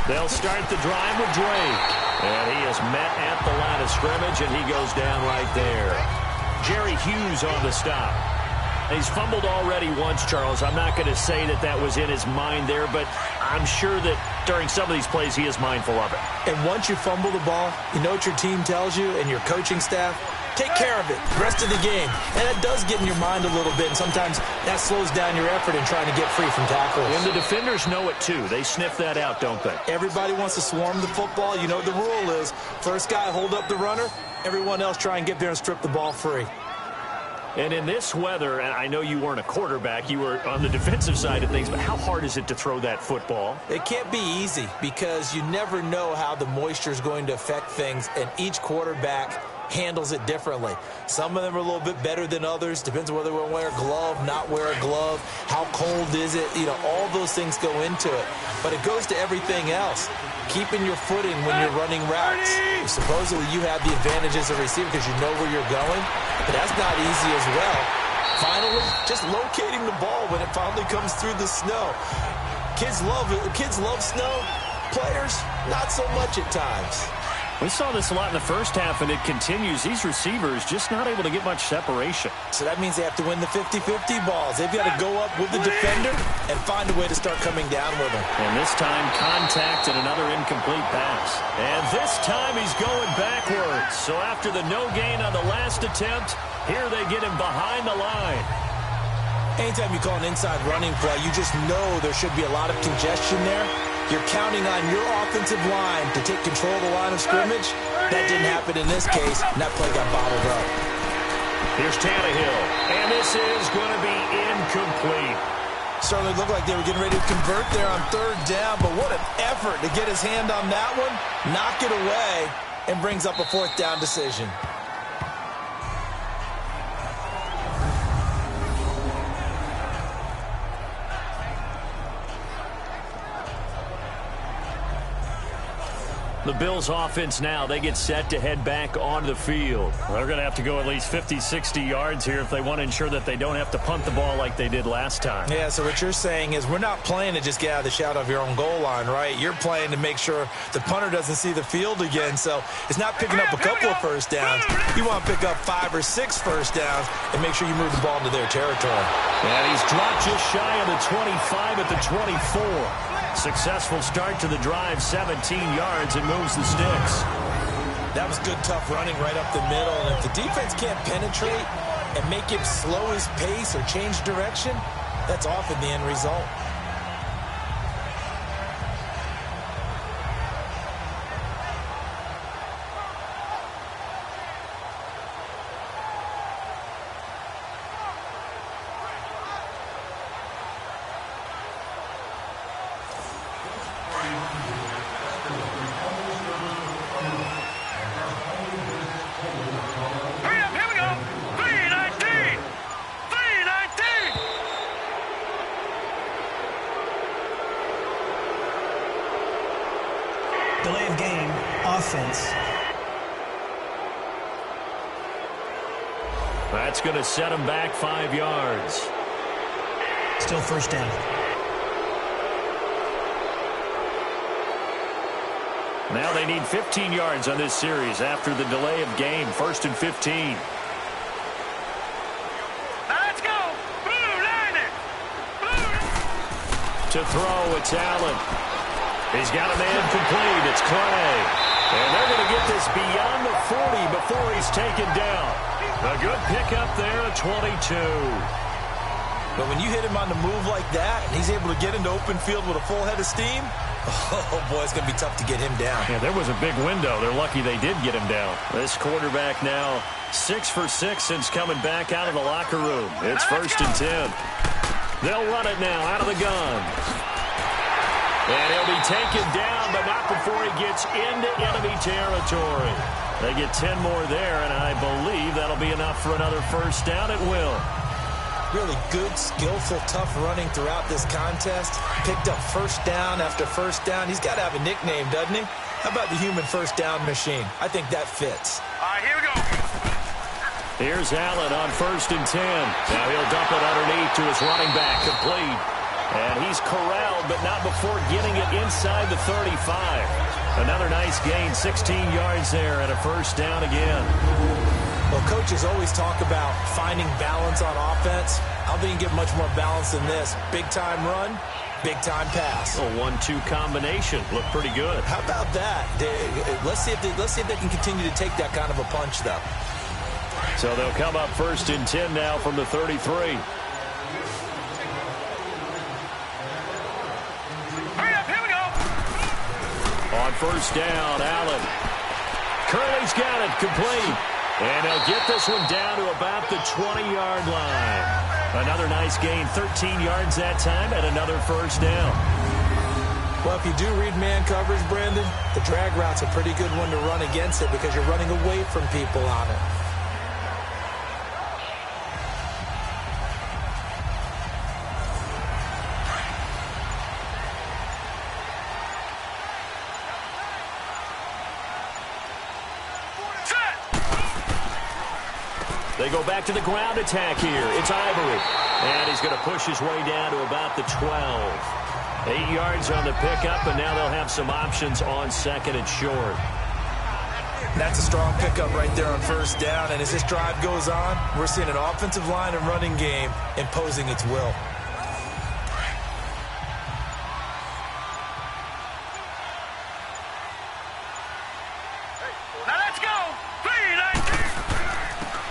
B: They'll start the drive with Drake. And he is met at the line of scrimmage, and he goes down right there. Jerry Hughes on the stop. He's fumbled already once, Charles. I'm not going to say that that was in his mind there, but I'm sure that during some of these plays he is mindful of it.
C: And once you fumble the ball, you know what your team tells you and your coaching staff? Take care of it the rest of the game. And that does get in your mind a little bit, and sometimes that slows down your effort in trying to get free from tackles.
B: And the defenders know it, too. They sniff that out, don't they?
C: Everybody wants to swarm the football. You know what the rule is. First guy hold up the runner. Everyone else try and get there and strip the ball free.
B: And in this weather, and I know you weren't a quarterback, you were on the defensive side of things, but how hard is it to throw that football?
C: It can't be easy because you never know how the moisture is going to affect things, and each quarterback handles it differently. Some of them are a little bit better than others. Depends on whether we wear a glove, not wear a glove. How cold is it? You know, all those things go into it. But it goes to everything else. Keeping your footing when you're running routes. Supposedly you have the advantage as a receiver because you know where you're going, but that's not easy as well. Finally, just locating the ball when it finally comes through the snow. Kids love snow. Players, not so much at times.
B: We saw this a lot in the first half, and it continues. These receivers just not able to get much separation.
C: So that means they have to win the 50-50 balls. They've got to go up with the defender and find a way to start coming down with them.
B: And this time, contact and another incomplete pass. And this time, he's going backwards. So after the no gain on the last attempt, here they get him behind the line.
C: Anytime you call an inside running play, you just know there should be a lot of congestion there. You're counting on your offensive line to take control of the line of scrimmage. That didn't happen in this case, and that play got bottled up.
B: Here's Tannehill, and this is going to be incomplete.
C: Certainly looked like they were getting ready to convert there on 3rd down, but what an effort to get his hand on that one, knock it away, and brings up a 4th down decision.
B: The Bills offense now, they get set to head back onto the field.
F: They're going to have to go at least 50, 60 yards here if they want to ensure that they don't have to punt the ball like they did last time.
C: Yeah, so what you're saying is we're not playing to just get out of the shadow of your own goal line, right? You're playing to make sure the punter doesn't see the field again. So it's not picking up a couple of first downs. You want to pick up 5 or 6 first downs and make sure you move the ball into their territory.
B: And he's dropped just shy of the 25 at the 24. Successful start to the drive, 17 yards, and moves the sticks.
C: That was good, tough running right up the middle. And if the defense can't penetrate and make him slow his pace or change direction, that's often the end result.
E: Delay of game, offense.
B: That's going to set him back 5 yards.
E: Still first down.
B: Now they need 15 yards on this series after the delay of game. 1st and 15.
D: Let's go. Blue line it.
B: To throw, it's Allen. He's got a man complete. It's Clay. And they're going to get this beyond the 40 before he's taken down. A good pickup there at 22.
C: But when you hit him on the move like that, and he's able to get into open field with a full head of steam, oh, boy, it's going to be tough to get him down.
F: Yeah, there was a big window. They're lucky they did get him down.
B: This quarterback now 6 for 6 since coming back out of the locker room. It's 1st and 10. They'll run it now out of the gun. And he'll be taken down, but not before he gets into enemy territory. They get 10 more there, and I believe that'll be enough for another first down. It will.
C: Really good, skillful, tough running throughout this contest. Picked up first down after first down. He's got to have a nickname, doesn't he? How about the human first down machine? I think that fits.
D: All right, here we go.
B: Here's Allen on 1st and 10. Now he'll dump it underneath to his running back, complete. And he's corralled, but not before getting it inside the 35. Another nice gain, 16 yards there, and a first down again.
C: Well, coaches always talk about finding balance on offense. I don't think you can get much more balance than this. Big-time run, big-time pass.
B: A 1-2 combination. Looked pretty good.
C: How about that? Let's see if they can continue to take that kind of a punch, though.
B: So they'll come up 1st and 10 now from the 33. On 1st down, Allen. Curley's got it, complete. And they'll get this one down to about the 20-yard line. Another nice gain, 13 yards that time, and another first down.
C: Well, if you do read man coverage, Brandon, the drag route's a pretty good one to run against it because you're running away from people on it.
B: They go back to the ground attack here. It's Ivory. And he's going to push his way down to about the 12. 8 yards on the pickup, and now they'll have some options on 2nd and short.
C: That's a strong pickup right there on first down. And as this drive goes on, we're seeing an offensive line and running game imposing its will.
D: Now let's go.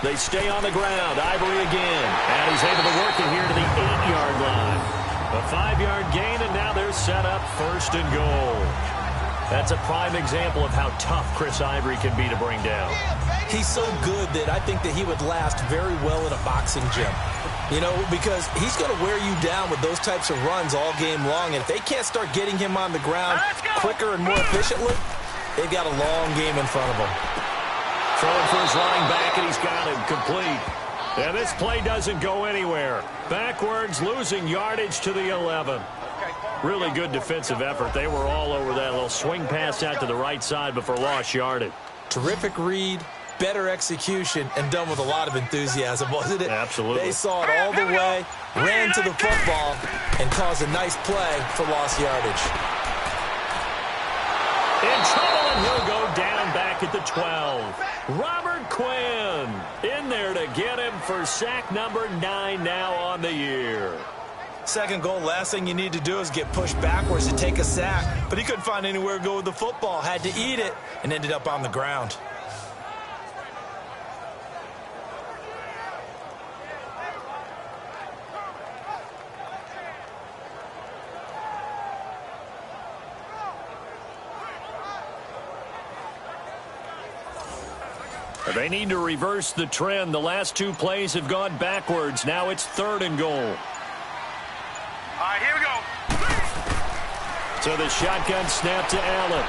B: They stay on the ground. Ivory again. And he's able to work it here to the 8-yard line. A 5-yard gain, and now they're set up 1st and goal. That's a prime example of how tough Chris Ivory can be to bring down.
C: He's so good that I think that he would last very well in a boxing gym. You know, because he's going to wear you down with those types of runs all game long. And if they can't start getting him on the ground quicker and more efficiently, they've got a long game in front of them.
B: Throwing for his running back, and he's got him complete. And this play doesn't go anywhere. Backwards, losing yardage to the 11. Really good defensive effort. They were all over that little swing pass out to the right side before lost yardage.
C: Terrific read, better execution, and done with a lot of enthusiasm, wasn't it?
B: Absolutely.
C: They saw it all the way, ran to the football, and caused a nice play for lost yardage.
B: In trouble, and he'll go down back at the 12. Robert Quinn in there to get him for sack number 9 now on the year.
C: Second goal, last thing you need to do is get pushed backwards to take a sack. But he couldn't find anywhere to go with the football, had to eat it, and ended up on the ground.
B: They need to reverse the trend. The last 2 plays have gone backwards. Now it's 3rd and goal.
D: All right, here we go.
B: So the shotgun snap to Allen.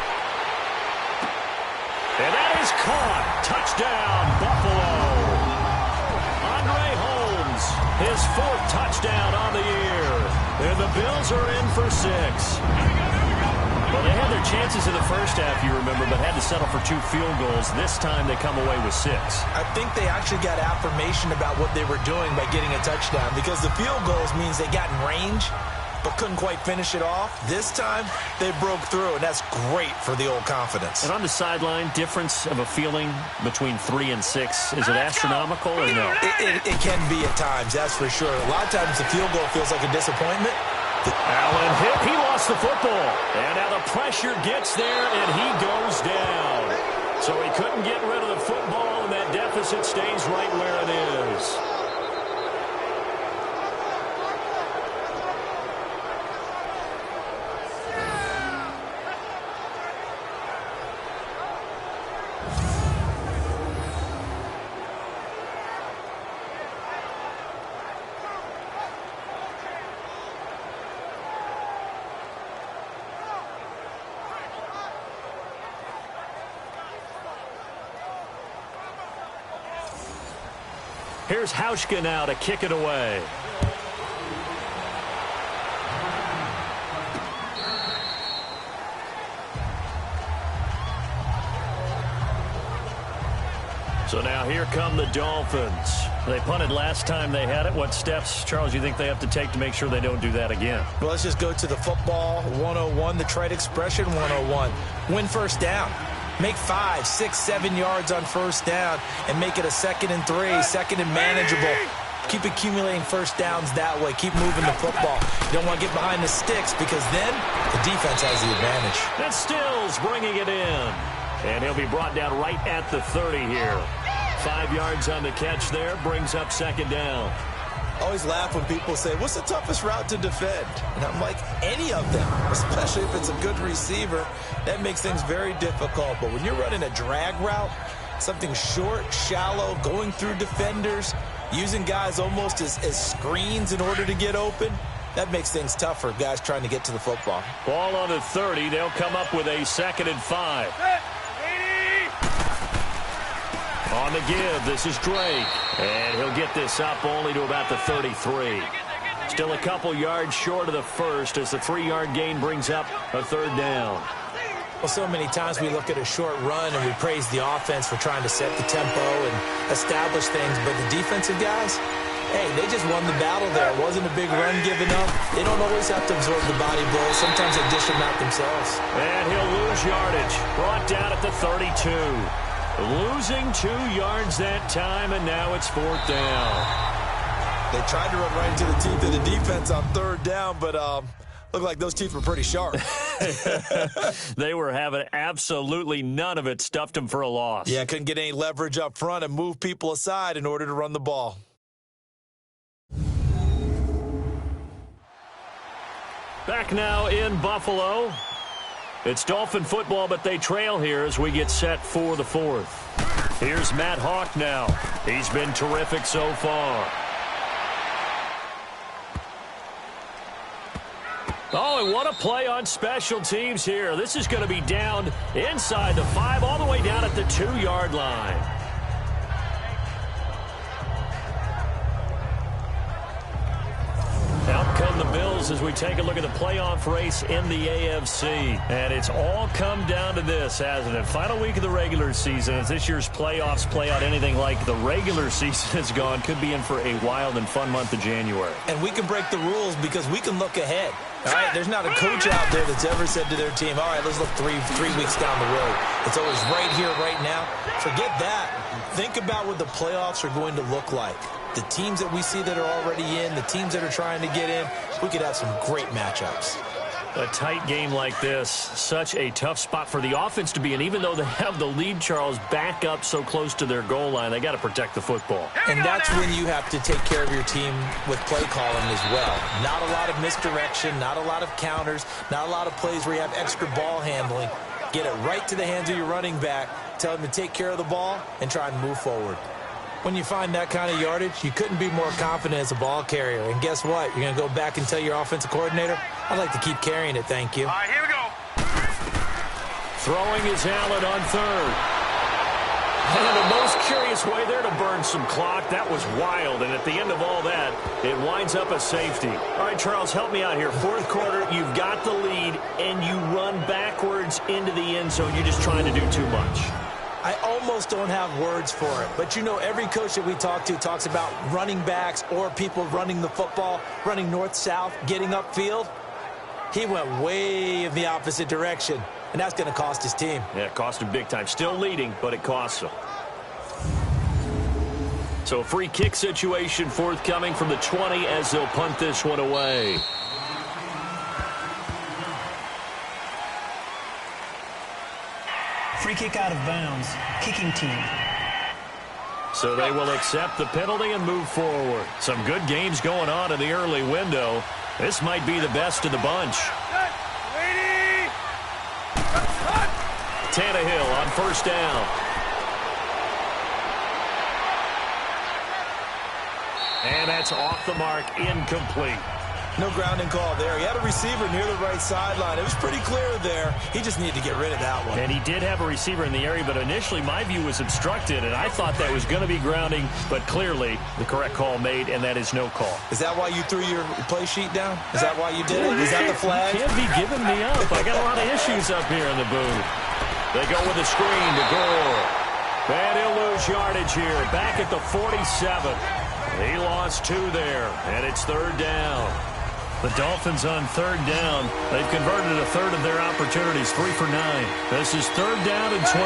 B: And that is caught. Touchdown, Buffalo. Andre Holmes, his 4th touchdown on the year. And the Bills are in for 6. Well, they had their chances in the first half, you remember, but had to settle for 2 field goals. This time they come away with 6.
C: I think they actually got affirmation about what they were doing by getting a touchdown, because the field goals means they got in range but couldn't quite finish it off. This time they broke through, and that's great for the old confidence.
B: And on the sideline, difference of a feeling between 3 and 6, is it astronomical or no?
C: It can be at times, that's for sure. A lot of times the field goal feels like a disappointment.
B: Allen hit. He lost the football. And now the pressure gets there, and he goes down. So he couldn't get rid of the football, and that deficit stays right where it is. Here's Hauschka now to kick it away. So now here come the Dolphins. They punted last time they had it. What steps, Charles, you think they have to take to make sure they don't do that again?
C: Well, let's just go to the football 101, the trade expression 101. Win first down. Make 5, 6, 7 yards on first down and make it a 2nd and 3, 2nd and manageable. Keep accumulating first downs that way. Keep moving the football. You don't want to get behind the sticks, because then the defense has the advantage.
B: And Stills bringing it in. And he'll be brought down right at the 30 here. 5 yards on the catch there, brings up 2nd down.
C: I always laugh when people say, what's the toughest route to defend? And I'm like, any of them, especially if it's a good receiver. That makes things very difficult. But when you're running a drag route, something short, shallow, going through defenders, using guys almost as screens in order to get open, that makes things tough for guys trying to get to the football.
B: Ball on the 30. They'll come up with a 2nd and 5. On the give, this is Drake. And he'll get this up only to about the 33. Still a couple yards short of the first as the 3-yard gain brings up a 3rd down.
C: Well, so many times we look at a short run and we praise the offense for trying to set the tempo and establish things. But the defensive guys, hey, they just won the battle there. It wasn't a big run given up. They don't always have to absorb the body blows. Sometimes they dish them out themselves.
B: And he'll lose yardage. Brought down at the 32. Losing 2 yards that time, and now it's 4th down.
C: They tried to run right into the teeth of the defense on 3rd down, but looked like those teeth were pretty sharp.
B: They were having absolutely none of it. Stuffed them for a loss.
C: Yeah, couldn't get any leverage up front and move people aside in order to run the ball.
B: Back now in Buffalo. It's Dolphin football, but they trail here as we get set for the 4th. Here's Matt Hawk now. He's been terrific so far. Oh, and what a play on special teams here. This is going to be down inside the 5, all the way down at the 2-yard line. Out come the Bills is as we take a look at the playoff race in the AFC. And it's all come down to this, hasn't it? Final week of the regular season. As this year's playoffs play out anything like the regular season has gone, could be in for a wild and fun month of January.
C: And we can break the rules because we can look ahead. All right, there's not a coach out there that's ever said to their team, all right, let's look three weeks down the road. It's always right here, right now. Forget that. Think about what the playoffs are going to look like. The teams that we see that are already in, the teams that are trying to get in, we could have some great matchups.
B: A tight game like this, such a tough spot for the offense to be in. Even though they have the lead, Charles, back up so close to their goal line, they got to protect the football.
C: And that's when you have to take care of your team with play calling as well. Not a lot of misdirection, not a lot of counters, not a lot of plays where you have extra ball handling. Get it right to the hands of your running back, tell him to take care of the ball, and try and move forward. When you find that kind of yardage, you couldn't be more confident as a ball carrier. And guess what? You're going to go back and tell your offensive coordinator, I'd like to keep carrying it, thank you.
D: All right, here we go.
B: Throwing is Allen on third. And the most curious way there to burn some clock. That was wild. And at the end of all that, it winds up a safety. All right, Charles, help me out here. Fourth quarter, you've got the lead, and you run backwards into the end zone. You're just trying to do too much.
C: I almost don't have words for it. But, you know, every coach that we talk to talks about running backs or people running the football, running north-south, getting upfield. He went way in the opposite direction, and that's going to cost his team.
B: Yeah, it cost him big time. Still leading, but it costs him. So a free kick situation forthcoming from the 20 as they'll punt this one away.
E: Free kick out of bounds. Kicking team.
B: So they will accept the penalty and move forward. Some good games going on in the early window. This might be the best of the bunch. Tannehill on first down. And that's off the mark, incomplete.
C: No grounding call there. He had a receiver near the right sideline. It was pretty clear there. He just needed to get rid of that one.
B: And he did have a receiver in the area, but initially my view was obstructed, and I thought that was going to be grounding, but clearly the correct call made, and that is no call.
C: Is that why you threw your play sheet down? Is that why you did it? Is that the flag?
B: Can't be giving me up. I got a lot of issues up here in the booth. They go with a screen to Gore. And he'll lose yardage here. Back at the 47. He lost 2 there, and it's third down. The Dolphins on third down. They've converted a third of their opportunities, 3 for 9. This is third down and 12.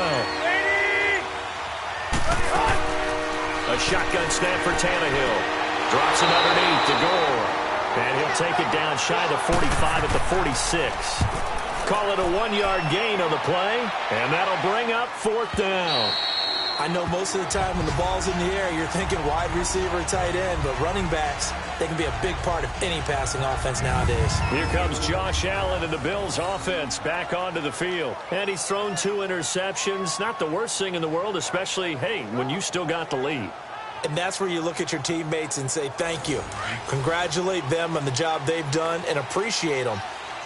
B: A shotgun snap for Tannehill. Drops it underneath to Gore. And he'll take it down shy of the 45 at the 46. Call it a 1-yard gain on the play, and that'll bring up fourth down.
C: I know most of the time when the ball's in the air, you're thinking wide receiver, tight end, but running backs, they can be a big part of any passing offense nowadays.
B: Here comes Josh Allen and the Bills offense back onto the field. And he's thrown 2 interceptions. Not the worst thing in the world, especially, hey, when you still got the lead.
C: And that's where you look at your teammates and say thank you. Congratulate them on the job they've done and appreciate them.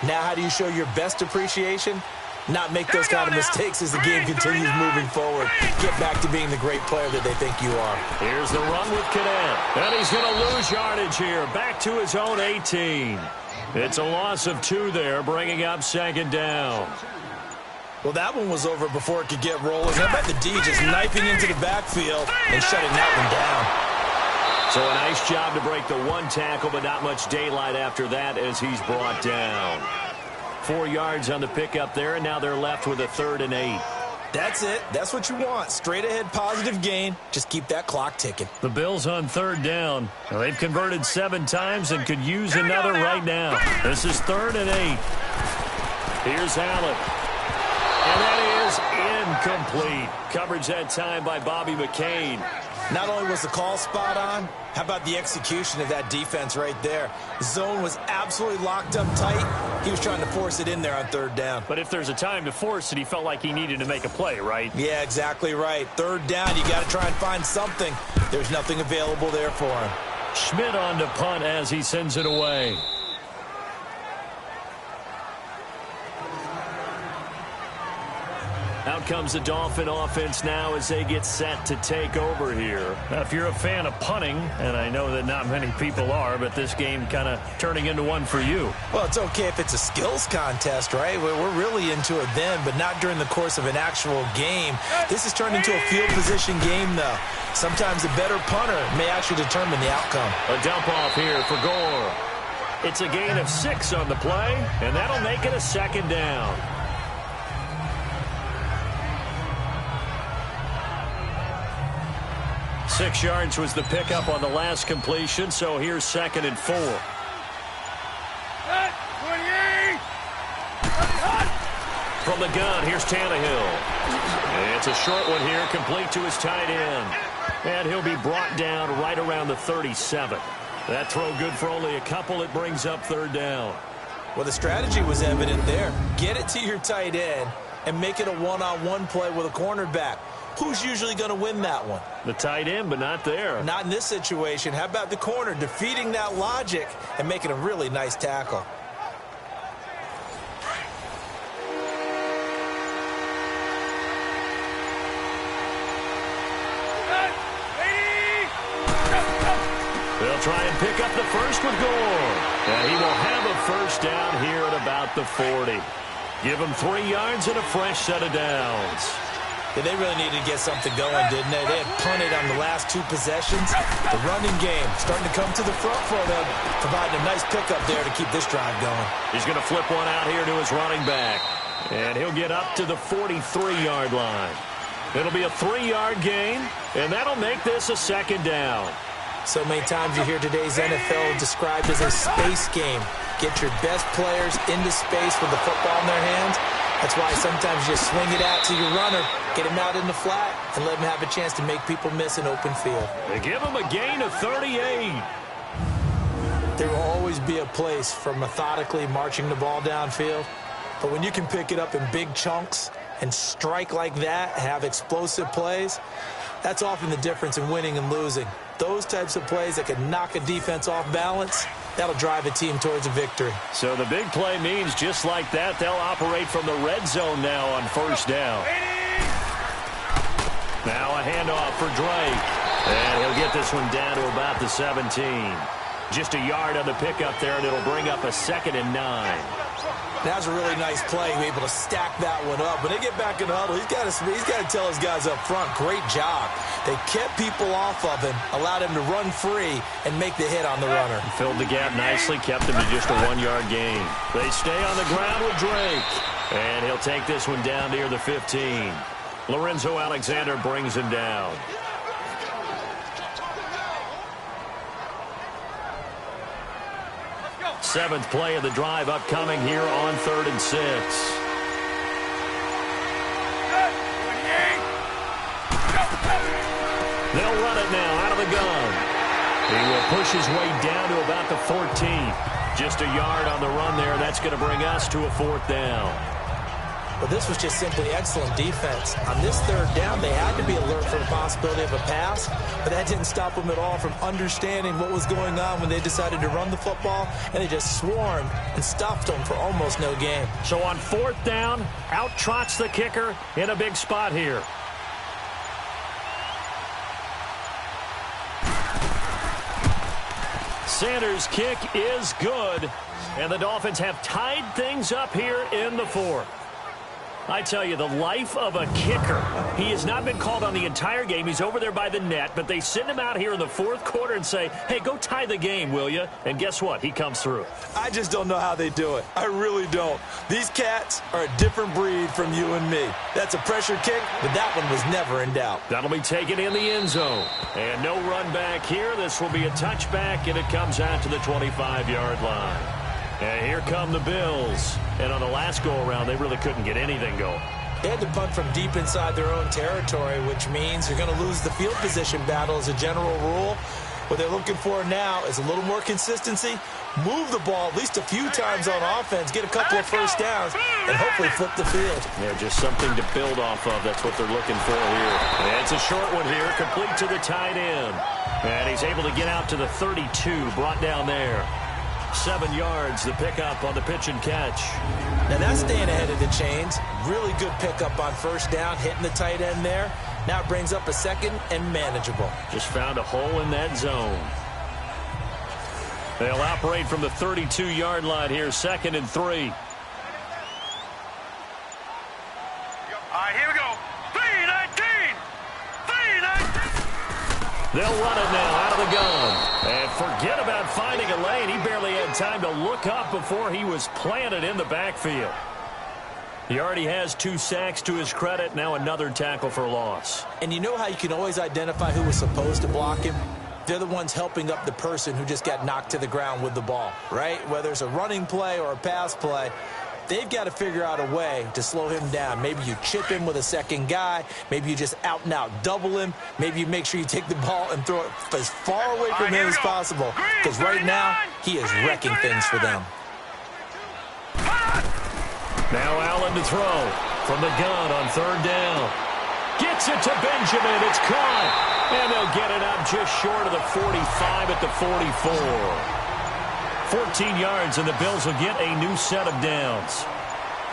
C: Now how do you show your best appreciation? Not make those kind of mistakes as the game continues moving forward. Get back to being the great player that they think you are.
B: Here's the run with Cadet. And he's going to lose yardage here. Back to his own 18. It's a loss of 2 there, bringing up second down.
C: Well, that one was over before it could get rolling. How about the D just knifing into the backfield and shutting that one down?
B: So a nice job to break the 1 tackle, but not much daylight after that as he's brought down. 4 yards on the pickup there, and now they're left with a 3rd and 8.
C: That's it. That's what you want. Straight ahead positive gain. Just keep that clock ticking.
B: The Bills on third down. Well, they've converted 7 times and could use another right now. This is 3rd and 8. Here's Allen. And that is incomplete. Coverage that time by Bobby McCain.
C: Not only was the call spot on, how about the execution of that defense right there? The zone was absolutely locked up tight. He was trying to force it in there on 3rd down.
B: But if there's a time to force it, he felt like he needed to make a play, right?
C: Yeah, exactly right. 3rd down, you got to try and find something. There's nothing available there for him.
B: Schmidt on to punt as he sends it away. Out comes the Dolphin offense now as they get set to take over here.
F: Now, if you're a fan of punting, and I know that not many people are, but this game kind of turning into one for you.
C: Well, it's okay if it's a skills contest, right? We're really into it then, but not during the course of an actual game. This has turned into a field position game, though. Sometimes a better punter may actually determine the outcome.
B: A dump off here for Gore. It's a gain of 6 on the play, and that'll make it a second down. Six yards was the pickup on the last completion, so here's 2nd and 4. From the gun, here's Tannehill. It's a short one here, complete to his tight end. And he'll be brought down right around the 37. That throw good for only a couple. It brings up 3rd down.
C: Well, the strategy was evident there. Get it to your tight end and make it a one-on-one play with a cornerback. Who's usually going to win that one?
B: The tight end, but not there.
C: Not in this situation. How about the corner defeating that logic and making a really nice tackle?
B: They'll try and pick up the first with Gore. And he will have a first down here at about the 40. Give him 3 yards and a fresh set of downs.
C: Yeah, they really needed to get something going, didn't they? They had punted on the last 2 possessions. The running game starting to come to the front for them, providing a nice pickup there to keep this drive going.
B: He's going to flip one out here to his running back. And he'll get up to the 43-yard line. It'll be a 3-yard gain, and that'll make this a second down.
C: So many times you hear today's NFL described as a space game. Get your best players into space with the football in their hands. That's why sometimes you just swing it out to your runner, get him out in the flat, and let him have a chance to make people miss an open field.
B: They give him a gain of 38.
C: There will always be a place for methodically marching the ball downfield. But when you can pick it up in big chunks and strike like that, have explosive plays, that's often the difference in winning and losing. Those types of plays that can knock a defense off balance, that'll drive a team towards a victory.
B: So the big play means just like that, they'll operate from the red zone now on first down. Now a handoff for Drake. And he'll get this one down to about the 17. Just a yard on the pickup there, and it'll bring up a 2nd and 9.
C: That was a really nice play, able to stack that one up. When they get back in the huddle, he's got to tell his guys up front, great job. They kept people off of him, allowed him to run free, and make the hit on the runner.
B: Filled the gap nicely, kept him to just a 1-yard gain. They stay on the ground with Drake. And he'll take this one down near the 15. Lorenzo Alexander brings him down. Seventh play of the drive upcoming here on 3rd and 6. They'll run it now out of the gun. He will push his way down to about the 14. Just a yard on the run there. That's going to bring us to a 4th down.
C: Well, this was just simply excellent defense. On this 3rd down, they had to be alert for the possibility of a pass, but that didn't stop them at all from understanding what was going on when they decided to run the football, and they just swarmed and stuffed them for almost no gain.
B: So on 4th down, out trots the kicker in a big spot here. Sanders' kick is good, and the Dolphins have tied things up here in the 4th. I tell you, the life of a kicker. He has not been called on the entire game. He's over there by the net, but they send him out here in the 4th quarter and say, hey, go tie the game, will you? And guess what? He comes through.
C: I just don't know how they do it. I really don't. These cats are a different breed from you and me. That's a pressure kick, but that one was never in doubt.
B: That'll be taken in the end zone. And no run back here. This will be a touchback, and it comes out to the 25-yard line. And here come the Bills. And on the last go-around, they really couldn't get anything going.
C: They had to punt from deep inside their own territory, which means you're going to lose the field position battle as a general rule. What they're looking for now is a little more consistency, move the ball at least a few times on offense, get a couple of first downs, and hopefully flip the field.
B: Yeah, just something to build off of. That's what they're looking for here. And it's a short one here, complete to the tight end. And he's able to get out to the 32, brought down there. 7 yards, the pickup on the pitch and catch.
C: Now that's staying ahead of the chains. Really good pickup on first down, hitting the tight end there. Now it brings up a second and manageable.
B: Just found a hole in that zone. They'll operate from the 32-yard line here, 2nd and 3.
D: All right, here we go. 3-19. 3-19.
B: They'll run it now out of the gun. And forget about finding a lane. He barely had time to look up before he was planted in the backfield. He already has 2 sacks to his credit. Now another tackle for loss.
C: And you know how you can always identify who was supposed to block him? They're the ones helping up the person who just got knocked to the ground with the ball, right? Whether it's a running play or a pass play, they've got to figure out a way to slow him down. Maybe you chip him with a second guy. Maybe you just out-and-out double him. Maybe you make sure you take the ball and throw it as far away from him as possible. Because right now, he is wrecking things for them.
B: Now Allen to throw from the gun on 3rd down. Gets it to Benjamin. It's caught. And they'll get it up just short of the 45 at the 44. 14 yards, and the Bills will get a new set of downs.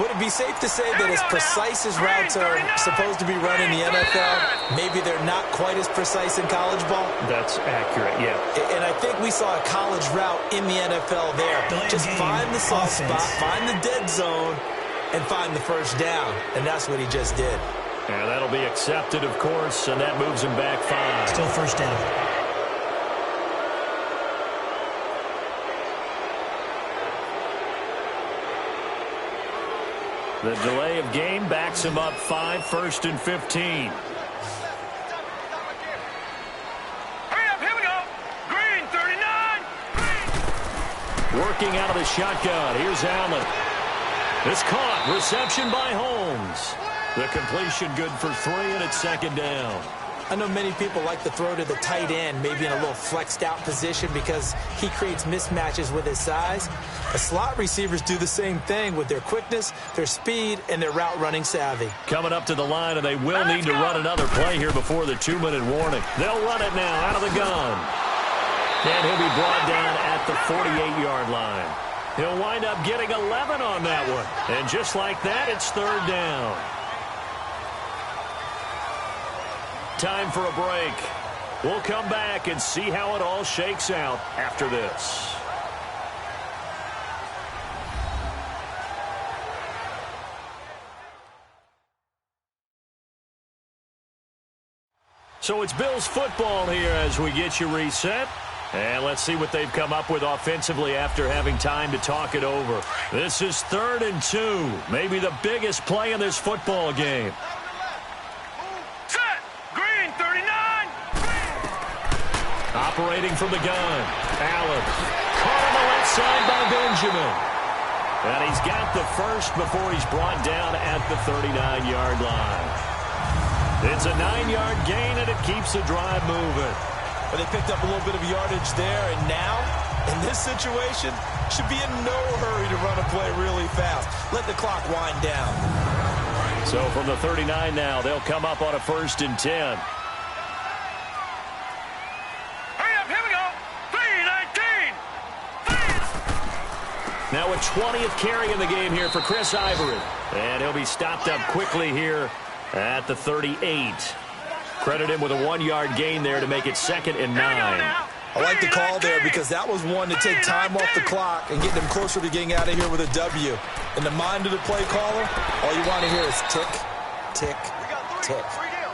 C: Would it be safe to say that as precise as routes are supposed to be run in the NFL, maybe they're not quite as precise in college ball?
B: That's accurate, yeah.
C: And I think we saw a college route in the NFL there. Just find the soft spot, find the dead zone, and find the first down. And that's what he just did.
B: And that'll be accepted, of course, and that moves him back 5.
E: Still first down.
B: The delay of game backs him up 5, 1st and 15.
D: Hurry up, here we go. Green, 39. Green.
B: Working out of the shotgun. Here's Allen. It's caught. Reception by Holmes. The completion good for 3, and it's 2nd down.
C: I know many people like to throw to the tight end, maybe in a little flexed out position because he creates mismatches with his size. The slot receivers do the same thing with their quickness, their speed, and their route running savvy.
B: Coming up to the line, and they will need to run another play here before the 2-minute warning. They'll run it now out of the gun. And he'll be brought down at the 48-yard line. He'll wind up getting 11 on that one. And just like that, it's 3rd down. Time for a break. We'll come back and see how it all shakes out after this. So it's Bills football here as we get you reset. And let's see what they've come up with offensively after having time to talk it over. This is 3rd and 2. Maybe the biggest play in this football game. Operating from the gun. Allen. Caught on the left side by Benjamin. And he's got the first before he's brought down at the 39-yard line. It's a 9-yard gain, and it keeps the drive moving.
C: But they picked up a little bit of yardage there, and now, in this situation, should be in no hurry to run a play really fast. Let the clock wind down.
B: So from the 39 now, they'll come up on a 1st and 10. Now a 20th carry in the game here for Chris Ivory. And he'll be stopped up quickly here at the 38. Credit him with a 1-yard gain there to make it 2nd and 9.
C: I like the call there because that was one to take time off the clock and get them closer to getting out of here with a W. In the mind of the play caller, all you want to hear is tick, tick, tick.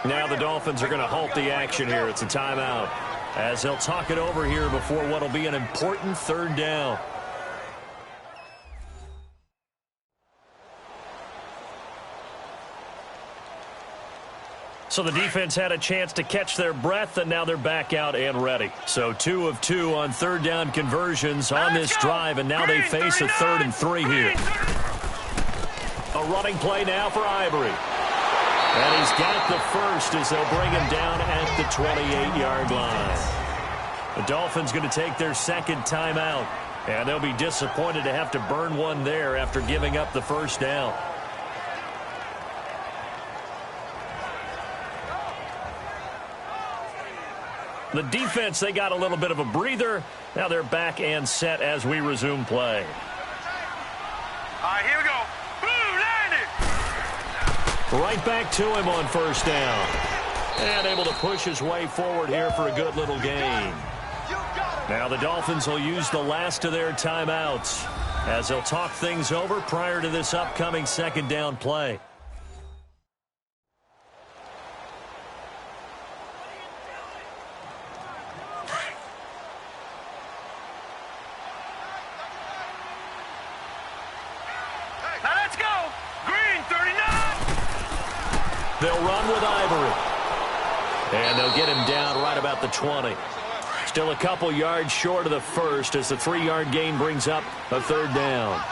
B: Now the Dolphins are going to halt the action here. It's a timeout as they'll talk it over here before what will be an important 3rd down. So the defense had a chance to catch their breath, and now they're back out and ready. So 2 of 2 on 3rd down conversions on this drive, and now they face a 3rd and 3 here. A running play now for Ivory. And he's got the first as they'll bring him down at the 28-yard line. The Dolphins going to take their 2nd timeout, and they'll be disappointed to have to burn one there after giving up the first down. The defense, they got a little bit of a breather. Now they're back and set as we resume play.
D: All right, here we go. Blue landed.
B: Right back to him on first down. And able to push his way forward here for a good little gain. Now the Dolphins will use the last of their timeouts as they'll talk things over prior to this upcoming second down play.
D: Now let's go. Green 39.
B: They'll run with Ivory. And they'll get him down right about the 20. Still a couple yards short of the first as the 3-yard gain brings up a third down.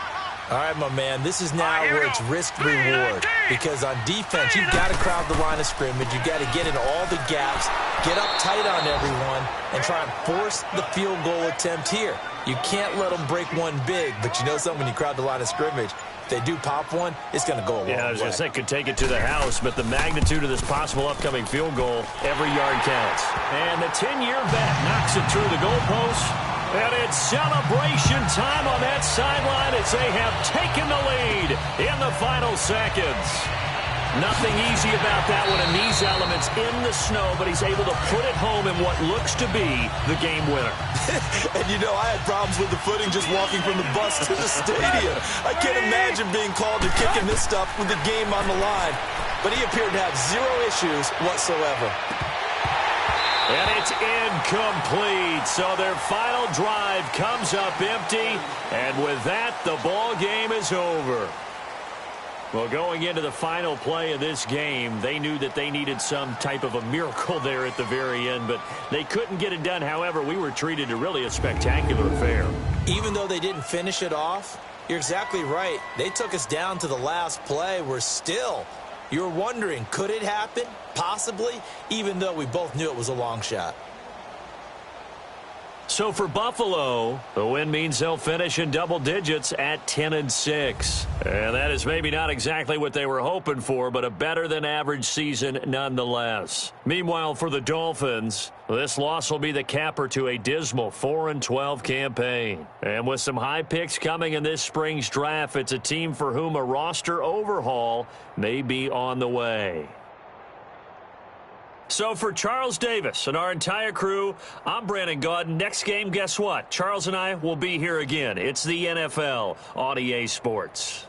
C: All right, my man, this is now where it's risk-reward. Because on defense, you've got to crowd the line of scrimmage. You've got to get in all the gaps, get up tight on everyone, and try and force the field goal attempt here. You can't let them break one big, but you know something, when you crowd the line of scrimmage, if they do pop one, it's going to go a long way.
B: Yeah, I was going to say, could take it to the house, but the magnitude of this possible upcoming field goal, every yard counts. And the 10-year vet knocks it through the goalpost. And it's celebration time on that sideline as they have taken the lead in the final seconds. Nothing easy about that one, and these elements in the snow, but he's able to put it home in what looks to be the game winner.
C: And you know, I had problems with the footing just walking from the bus to the stadium. I can't imagine being called to kicking this stuff with the game on the line. But he appeared to have zero issues whatsoever.
B: And it's incomplete. So their final drive comes up empty. And with that, the ball game is over. Well, going into the final play of this game, they knew that they needed some type of a miracle there at the very end, but they couldn't get it done. However, we were treated to really a spectacular affair.
C: Even though they didn't finish it off, you're exactly right. They took us down to the last play. We're still, you're wondering, could it happen? Possibly, even though we both knew it was a long shot.
B: So for Buffalo, the win means they'll finish in double digits at 10-6. And that is maybe not exactly what they were hoping for, but a better than average season nonetheless. Meanwhile, for the Dolphins, this loss will be the capper to a dismal 4-12 campaign. And with some high picks coming in this spring's draft, it's a team for whom a roster overhaul may be on the way. So for Charles Davis and our entire crew, I'm Brandon Gaudin. Next game, guess what? Charles and I will be here again. It's the NFL on EA Sports.